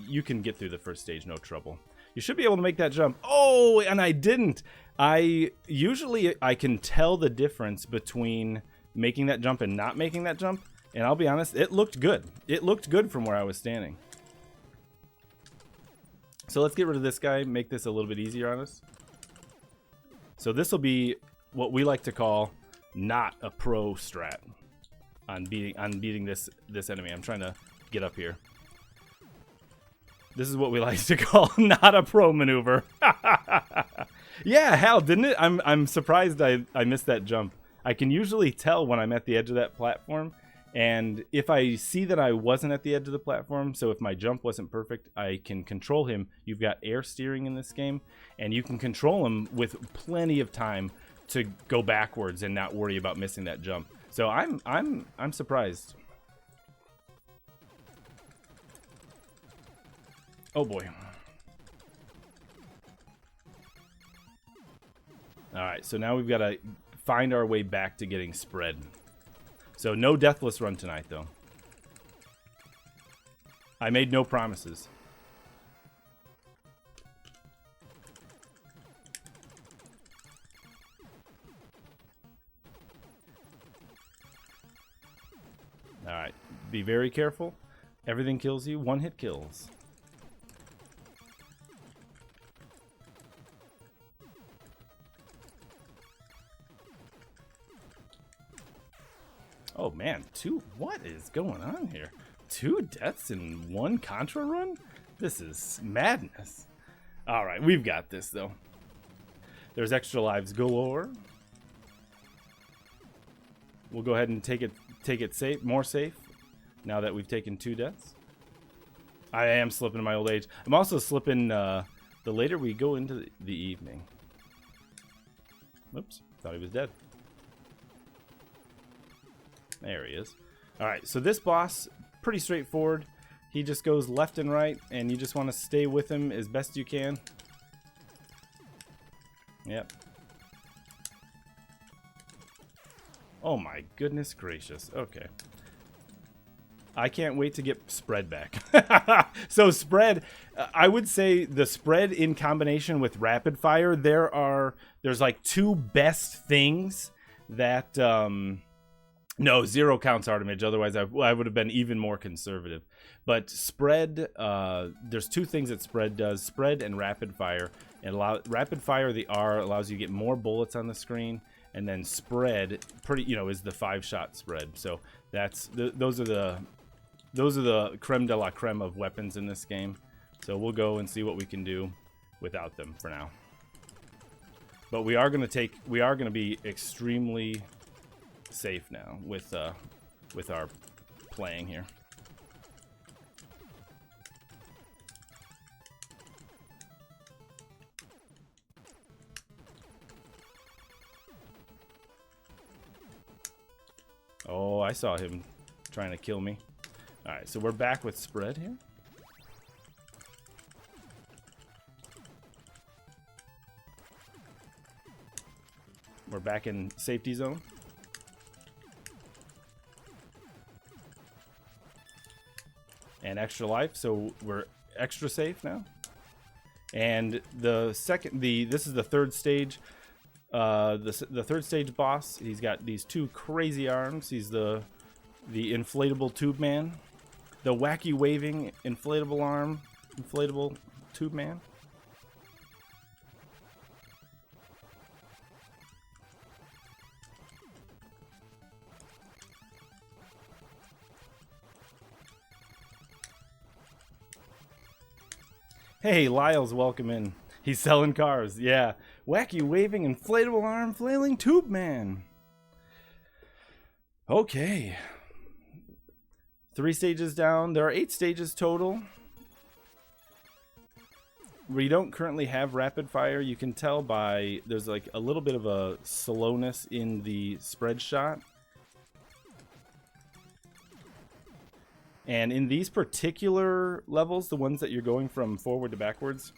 you can get through the first stage no trouble. You should be able to make that jump. Oh, and I didn't. I can tell the difference between making that jump and not making that jump. And I'll be honest, it looked good. It looked good from where I was standing. So let's get rid of this guy, make this a little bit easier on us. So this will be what we like to call not a pro strat on beating this enemy. I'm trying to get up here. This is what we like to call not a pro maneuver. Yeah, hell, didn't it? I'm surprised I missed that jump. I can usually tell when I'm at the edge of that platform, and if I see that I wasn't at the edge of the platform, so if my jump wasn't perfect, I can control him. You've got air steering in this game, and you can control him with plenty of time to go backwards and not worry about missing that jump. So I'm surprised. Oh boy. Alright, so now we've got to find our way back to getting spread. So no deathless run tonight, though. I made no promises. Alright, be very careful. Everything kills you. One hit kills. Oh man, what is going on here? 2 deaths in 1 Contra run? This is madness. Alright, we've got this though. There's extra lives galore. We'll go ahead and take it safe, more safe, now that we've taken 2 deaths. I am slipping in my old age. I'm also slipping the later we go into the evening. Oops, thought he was dead. There he is. Alright, so this boss, pretty straightforward. He just goes left and right, and you just want to stay with him as best you can. Yep. Oh my goodness gracious. Okay. I can't wait to get spread back. So spread, I would say the spread in combination with rapid fire, there's like two best things that, no, zero counts Artemage. Otherwise, I would have been even more conservative. But spread, there's two things that spread does: spread and rapid fire. And rapid fire, the R, allows you to get more bullets on the screen, and then spread, is the 5-shot spread. So that's those are the creme de la creme of weapons in this game. So we'll go and see what we can do without them for now. But we are going to be extremely safe now with our playing here. Oh, I saw him trying to kill me. All right, so we're back with spread here. We're back in safety zone. And extra life, so we're extra safe now. And this is the third stage. The third stage boss, he's got these two crazy arms. He's the inflatable tube man. The wacky waving inflatable tube man. Hey, Lyle's welcome in. He's selling cars. Yeah. Wacky waving inflatable arm flailing tube man. Okay. 3 stages down. There are 8 stages total. We don't currently have rapid fire. You can tell by there's like a little bit of a slowness in the spread shot. And in these particular levels, the ones that you're going from forward to backwards,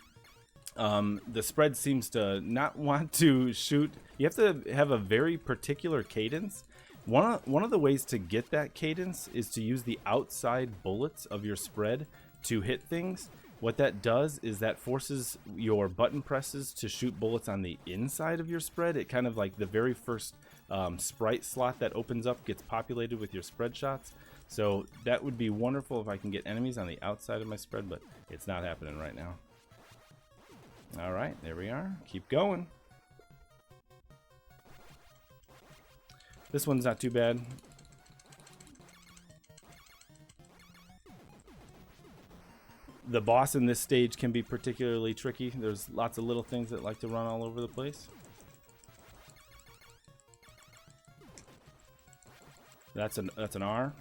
the spread seems to not want to shoot. You have to have a very particular cadence. One of the ways to get that cadence is to use the outside bullets of your spread to hit things. What that does is that forces your button presses to shoot bullets on the inside of your spread. It kind of like the very first sprite slot that opens up gets populated with your spread shots. So that would be wonderful if I can get enemies on the outside of my spread, but it's not happening right now. All right, there we are. Keep going. This one's not too bad. The boss in this stage can be particularly tricky. There's lots of little things that like to run all over the place. That's an R.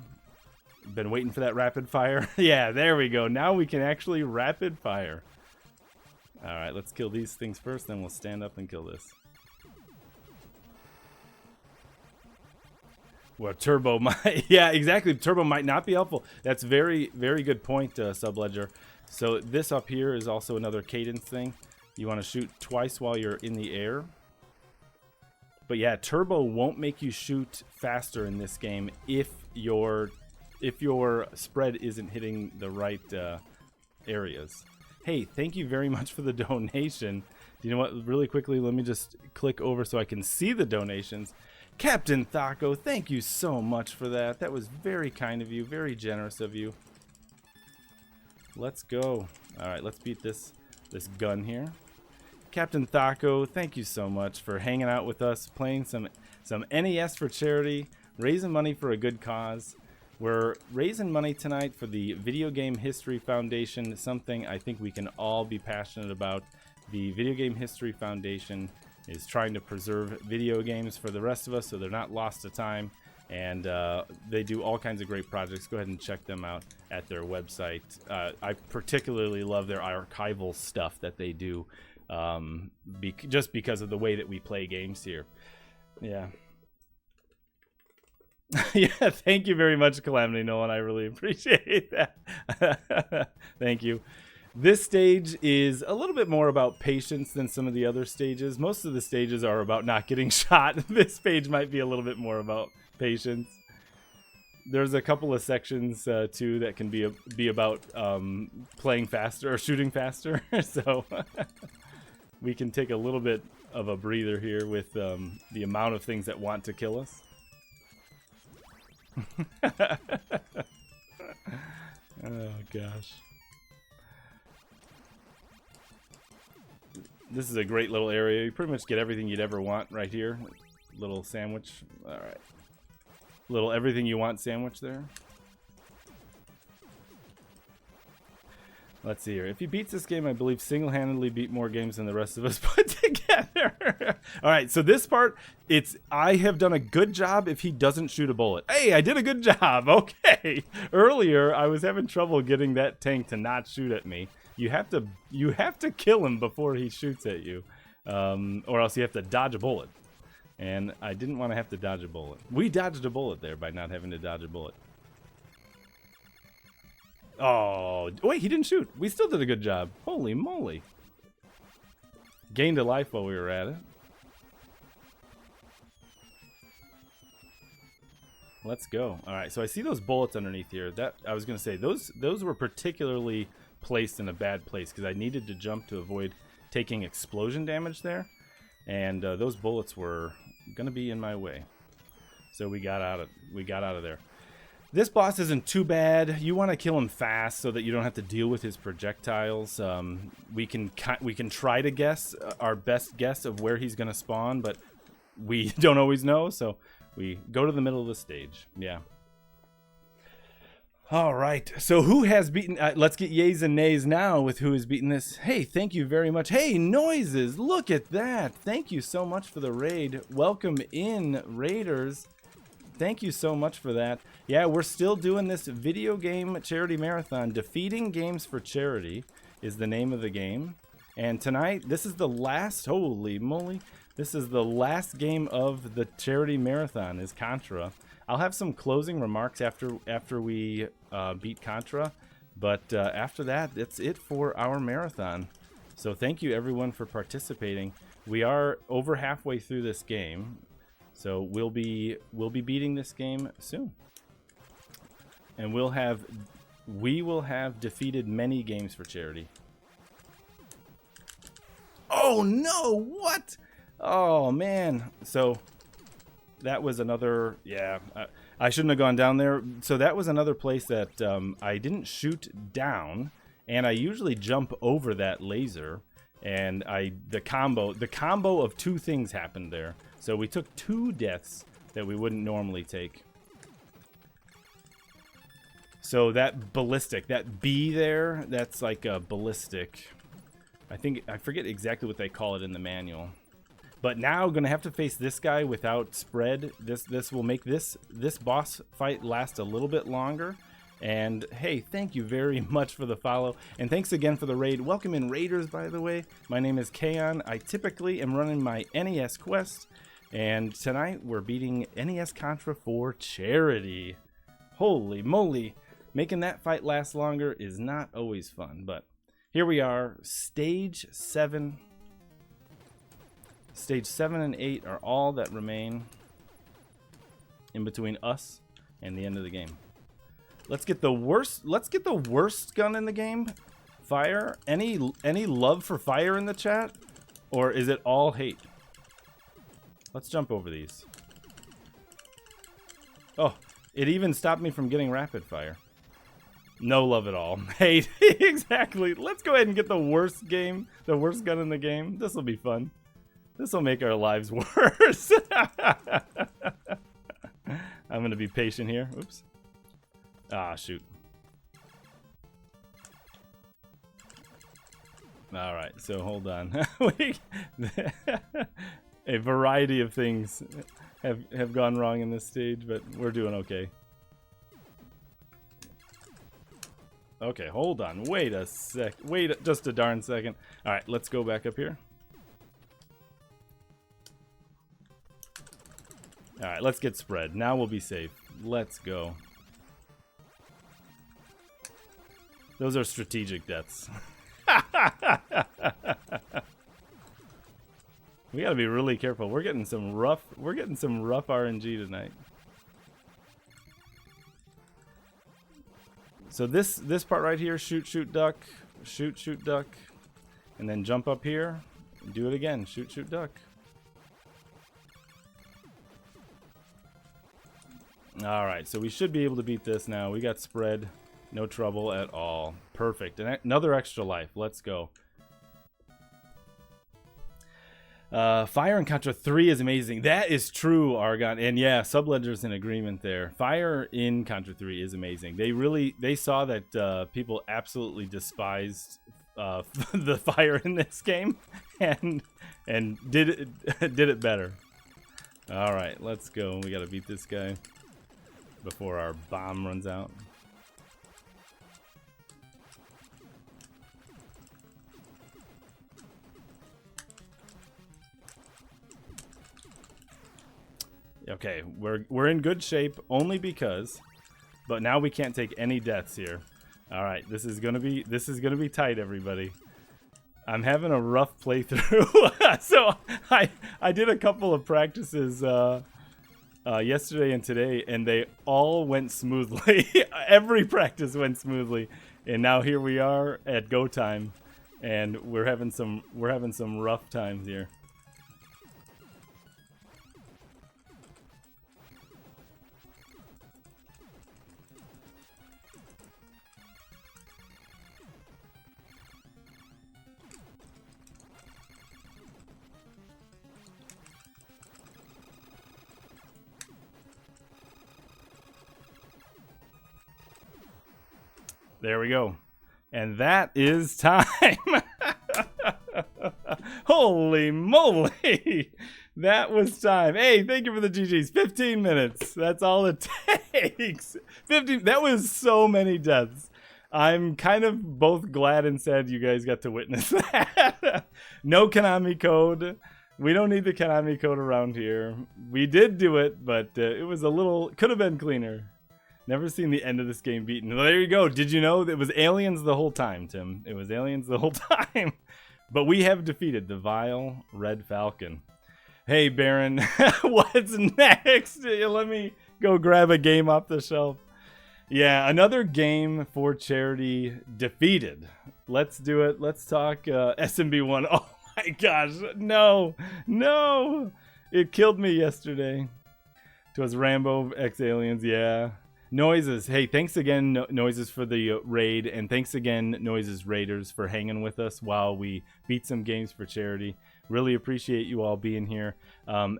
Been waiting for that rapid fire. Yeah, there we go. Now we can actually rapid fire. All right, let's kill these things first, then we'll stand up and kill this. Well, turbo might, yeah, exactly. Turbo might not be helpful. That's very, very good point, Subledger. So this up here is also another cadence thing. You want to shoot twice while you're in the air. But yeah, turbo won't make you shoot faster in this game if your spread isn't hitting the right areas. Hey, thank you very much for the donation. You know what? Really quickly, let me just click over so I can see the donations. Captain Thaco, thank you so much for that. That was very kind of you, very generous of you. Let's go. All right, let's beat this gun here. Captain Thaco, thank you so much for hanging out with us, playing some NES for charity, raising money for a good cause. We're raising money tonight for the Video Game History Foundation, something I think we can all be passionate about. The Video Game History Foundation is trying to preserve video games for the rest of us so they're not lost to time. And they do all kinds of great projects. Go ahead and check them out at their website. I particularly love their archival stuff that they do, just because of the way that we play games here. Yeah. Yeah, thank you very much, Calamity Nolan. I really appreciate that. Thank you. This stage is a little bit more about patience than some of the other stages. Most of the stages are about not getting shot. This page might be a little bit more about patience. There's a couple of sections too that can be about playing faster or shooting faster. So we can take a little bit of a breather here with the amount of things that want to kill us. Oh gosh. This is a great little area. You pretty much get everything you'd ever want right here. Little sandwich. All right. Little everything you want sandwich there. Let's see here. If he beats this game, I believe single-handedly beat more games than the rest of us put together. All right, so this part, I have done a good job if he doesn't shoot a bullet. Hey, I did a good job. Okay. Earlier, I was having trouble getting that tank to not shoot at me. You have to kill him before he shoots at you, or else you have to dodge a bullet. And I didn't want to have to dodge a bullet. We dodged a bullet there by not having to dodge a bullet. Oh, wait, he didn't shoot. We still did a good job. Holy moly. Gained a life while we were at it. Let's go. All right, so I see those bullets underneath here. That I was going to say, those were particularly placed in a bad place because I needed to jump to avoid taking explosion damage there. And those bullets were going to be in my way. So we got out of there. This boss isn't too bad. You want to kill him fast so that you don't have to deal with his projectiles. We can try to guess our best guess of where he's going to spawn, but we don't always know. So we go to the middle of the stage. Yeah. All right. So who has beaten? Let's get yays and nays now with who has beaten this. Hey, thank you very much. Hey, Noises. Look at that. Thank you so much for the raid. Welcome in, Raiders. Thank you so much for that. Yeah, we're still doing this video game charity marathon. Defeating Games for Charity is the name of the game. And tonight, this is the last, holy moly, this is the last game of the charity marathon is Contra. I'll have some closing remarks after we beat Contra. But after that, that's it for our marathon. So thank you everyone for participating. We are over halfway through this game. So we'll be beating this game soon, and we will have defeated many games for charity. Oh no! What? Oh man! So that was another. Yeah, I shouldn't have gone down there. So that was another place that I didn't shoot down, and I usually jump over that laser, and the combo of two things happened there. So we took 2 deaths that we wouldn't normally take. So that ballistic, that B there, that's like a ballistic. I forget exactly what they call it in the manual. But now I'm gonna have to face this guy without spread. This will make this boss fight last a little bit longer. And hey, thank you very much for the follow. And thanks again for the raid. Welcome in, Raiders, by the way. My name is Kaeon. I typically am running my NES quest. And tonight we're beating NES Contra for charity. Holy moly. Making that fight last longer is not always fun. But here we are. Stage 7. Stage 7 and 8 are all that remain in between us and the end of the game. Let's get the worst gun in the game. Fire. Any love for fire in the chat? Or is it all hate? Let's jump over these. Oh, it even stopped me from getting rapid fire. No love at all. Hate. Exactly. Let's go ahead and get the worst gun in the game. This will be fun. This will make our lives worse. I'm going to be patient here. Oops. Ah, shoot. All right, so hold on. A variety of things have gone wrong in this stage, but we're doing okay. Okay, hold on. Wait a sec. Wait just a darn second. All right, let's go back up here. All right, let's get spread. Now we'll be safe. Let's go. Those are strategic deaths. We gotta be really careful. We're getting some rough RNG tonight. So this part right here, shoot, duck, shoot, duck, and then jump up here, and do it again, shoot, duck. All right, so we should be able to beat this now. We got spread, no trouble at all. Perfect, and another extra life. Let's go. Fire in Contra 3 is amazing. That is true, Argon. And yeah, Subledger's in agreement there. Fire in Contra 3 is amazing. They saw that people absolutely despised the fire in this game and did it better. All right, let's go. We got to beat this guy before our bomb runs out. Okay, we're in good shape only because, but now we can't take any deaths here. All right, this is gonna be tight, everybody. I'm having a rough playthrough, so I did a couple of practices yesterday and today, and they all went smoothly. Every practice went smoothly, and now here we are at go time, and we're having some rough times here. There we go. And that is time. Holy moly. That was time. Hey, thank you for the GGs. 15 minutes. That's all it takes. 15. That was so many deaths. I'm kind of both glad and sad you guys got to witness that. No Konami code. We don't need the Konami code around here. We did do it, but it was a little, could have been cleaner. Never seen the end of this game beaten. Well, there you go. Did you know it was aliens the whole time, Tim? It was aliens the whole time. But we have defeated the vile Red Falcon. Hey, Baron, what's next? Let me go grab a game off the shelf. Yeah, another game for charity defeated. Let's do it. Let's talk SMB1. Oh my gosh, no. It killed me yesterday. It was Rambo X Aliens, yeah. Noises, hey, thanks again, Noises, for the raid, and thanks again, Noises Raiders, for hanging with us while we beat some games for charity. Really appreciate you all being here.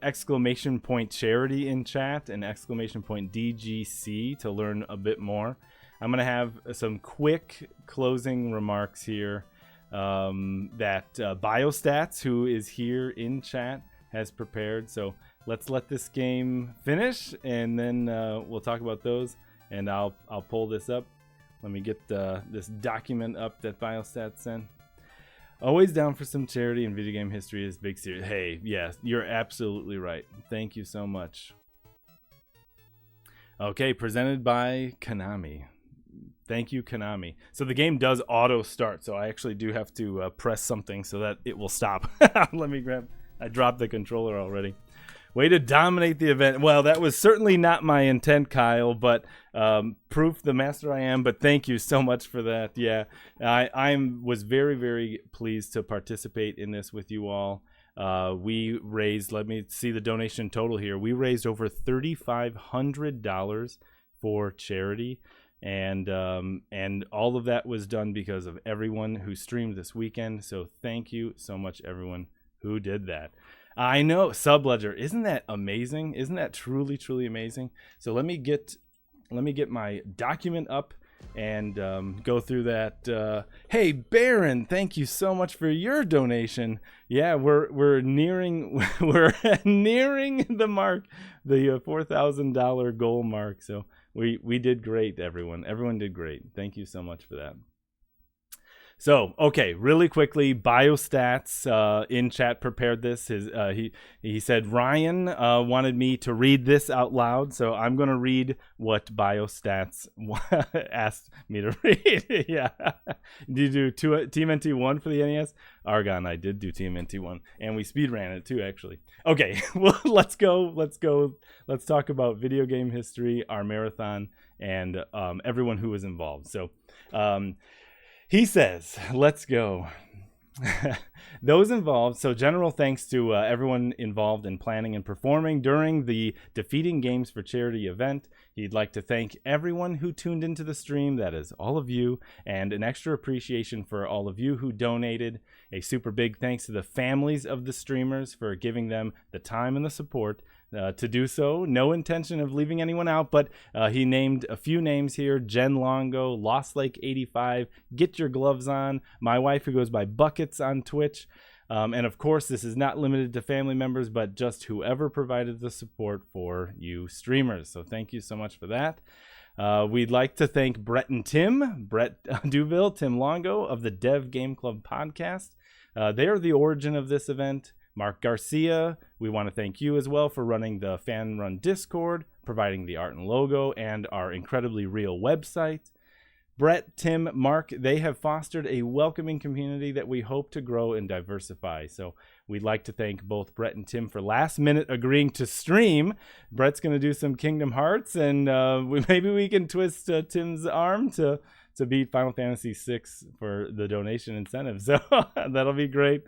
Exclamation point charity in chat and exclamation point DGC to learn a bit more. I'm going to have some quick closing remarks here that Biostats, who is here in chat, has prepared. So let's let this game finish, and then we'll talk about those. And I'll pull this up. Let me get this document up that Biostats sent. Always down for some charity in video game history is big series. Hey, yes, you're absolutely right. Thank you so much. Okay, presented by Konami. Thank you, Konami. So the game does auto start, so I actually do have to press something so that it will stop. Let me grab. I dropped the controller already. Way to dominate the event. Well, that was certainly not my intent, Kyle, but proof the master I am. But thank you so much for that. Yeah, I was very, very pleased to participate in this with you all. We raised, let me see the donation total here. We raised over $3,500 for charity. And all of that was done because of everyone who streamed this weekend. So thank you so much, everyone who did that. I know, Subledger, isn't that amazing? Isn't that truly, truly amazing? So let me get my document up and go through that. Hey, Baron, thank you so much for your donation. Yeah, we're nearing nearing the mark, the $4,000 goal mark. So we did great, everyone. Everyone did great. Thank you so much for that. So, okay, really quickly, Biostats in chat prepared this. He said Ryan wanted me to read this out loud, so I'm going to read what Biostats asked me to read. Yeah. Did you do TMNT 1 for the NES? Argon, I did do TMNT 1, and we speedran it too, actually. Okay, well, let's go. Let's talk about video game history, our marathon, and everyone who was involved. So, he says, let's go. Those involved, so general thanks to everyone involved in planning and performing during the Defeating Games for Charity event. He'd like to thank everyone who tuned into the stream, that is all of you, and an extra appreciation for all of you who donated. A super big thanks to the families of the streamers for giving them the time and the support to do so. No intention of leaving anyone out, but he named a few names here: Jen Longo, Lost Lake 85, Get Your Gloves On, my wife who goes by Buckets on Twitch, and of course this is not limited to family members, but just whoever provided the support for you streamers. So thank you so much for that. We'd like to thank Brett and Tim, Brett Duville, Tim Longo of the Dev Game Club podcast. They are the origin of this event. Mark Garcia, we want to thank you as well for running the Fan Run Discord, providing the art and logo, and our incredibly real website. Brett, Tim, Mark, they have fostered a welcoming community that we hope to grow and diversify. So we'd like to thank both Brett and Tim for last minute agreeing to stream. Brett's going to do some Kingdom Hearts, and maybe we can twist Tim's arm to beat Final Fantasy VI for the donation incentive. So that'll be great.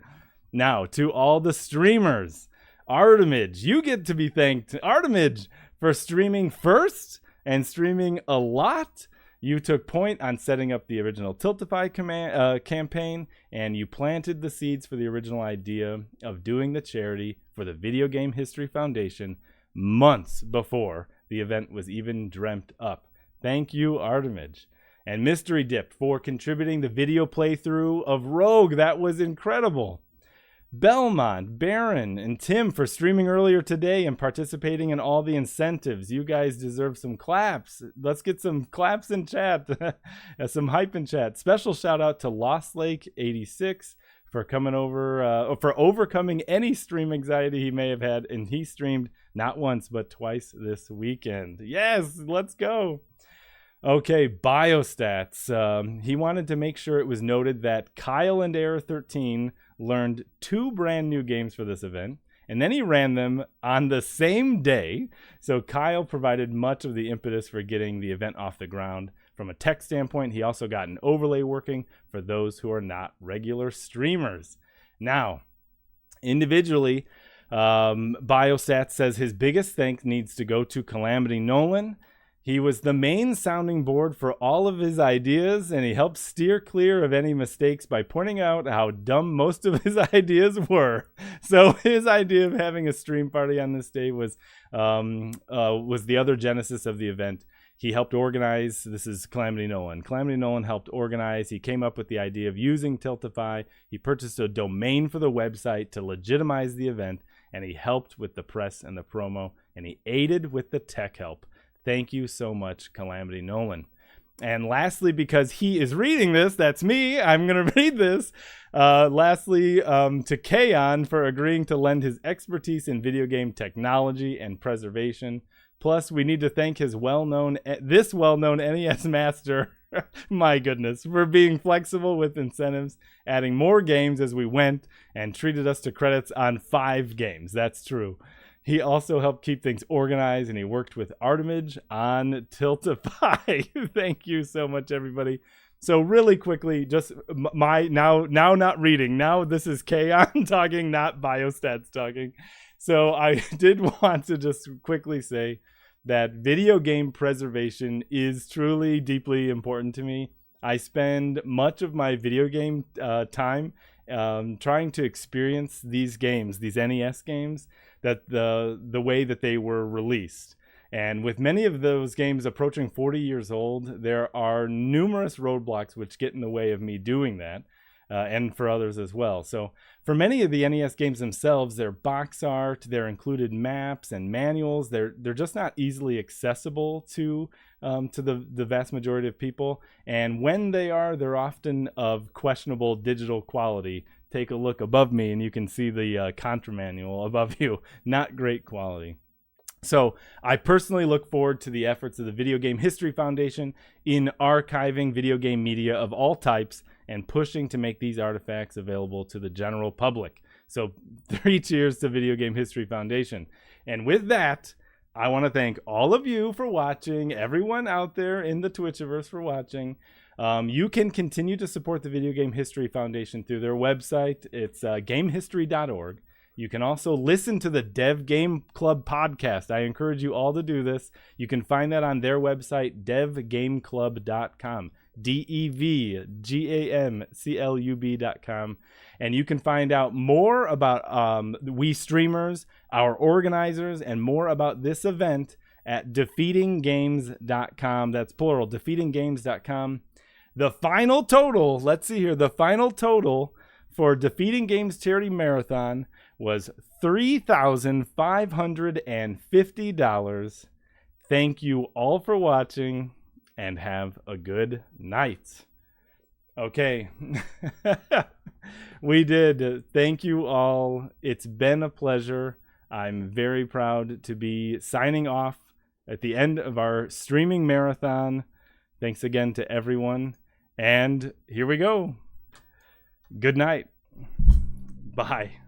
Now, to all the streamers, Artemage, you get to be thanked. Artemage, for streaming first and streaming a lot. You took point on setting up the original Tiltify campaign, and you planted the seeds for the original idea of doing the charity for the Video Game History Foundation months before the event was even dreamt up. Thank you, Artemage. And Mystery Dip for contributing the video playthrough of Rogue. That was incredible. Belmont, Baron, and Tim for streaming earlier today and participating in all the incentives. You guys deserve some claps. Let's get some claps in chat. Some hype in chat. Special shout out to Lost Lake 86 for coming over, for overcoming any stream anxiety he may have had. And he streamed not once, but twice this weekend. Yes, let's go. Okay, Biostats. He wanted to make sure it was noted that Kyle and Error 13 learned 2 brand new games for this event, and then he ran them on the same day. So Kyle provided much of the impetus for getting the event off the ground. From a tech standpoint, he also got an overlay working for those who are not regular streamers. Now, individually, Biostats says his biggest thanks needs to go to Calamity Nolan. He was the main sounding board for all of his ideas, and he helped steer clear of any mistakes by pointing out how dumb most of his ideas were. So his idea of having a stream party on this day was the other genesis of the event. He helped organize. This is Calamity Nolan. Calamity Nolan helped organize. He came up with the idea of using Tiltify. He purchased a domain for the website to legitimize the event, and he helped with the press and the promo, and he aided with the tech help. Thank you so much, Calamity Nolan. And lastly, because he is reading this, that's me, I'm going to read this. Lastly, to Kaeon for agreeing to lend his expertise in video game technology and preservation. Plus, we need to thank this well-known NES master, my goodness, for being flexible with incentives, adding more games as we went, and treated us to credits on 5 games. That's true. He also helped keep things organized, and he worked with Artemage on Tiltify. Thank you so much, everybody. So really quickly, just my now not reading. Now this is Kaeon talking, not Biostats talking. So I did want to just quickly say that video game preservation is truly deeply important to me. I spend much of my video game time trying to experience these games, these NES games, that the way that they were released. And with many of those games approaching 40 years old, there are numerous roadblocks which get in the way of me doing that. and for others as well. So for many of the NES games themselves, their box art, their included maps and manuals, they're just not easily accessible to the vast majority of people. And when they are, they're often of questionable digital quality. Take a look above me and you can see the Contra manual above you. Not great quality. So I personally look forward to the efforts of the Video Game History Foundation in archiving video game media of all types and pushing to make these artifacts available to the general public. So 3 cheers to Video Game History Foundation. And with that, I want to thank all of you for watching, everyone out there in the Twitchiverse for watching. You can continue to support the Video Game History Foundation through their website. It's gamehistory.org. You can also listen to the Dev Game Club podcast. I encourage you all to do this. You can find that on their website, devgameclub.com. devgamclub.com. And you can find out more about we streamers, our organizers, and more about this event at defeatinggames.com. That's plural, defeatinggames.com. The final total, let's see here, the final total for Defeating Games Charity Marathon was $3,550. Thank you all for watching and have a good night. Okay. We did. Thank you all. It's been a pleasure. I'm very proud to be signing off at the end of our streaming marathon. Thanks again to everyone. And here we go. Good night. Bye.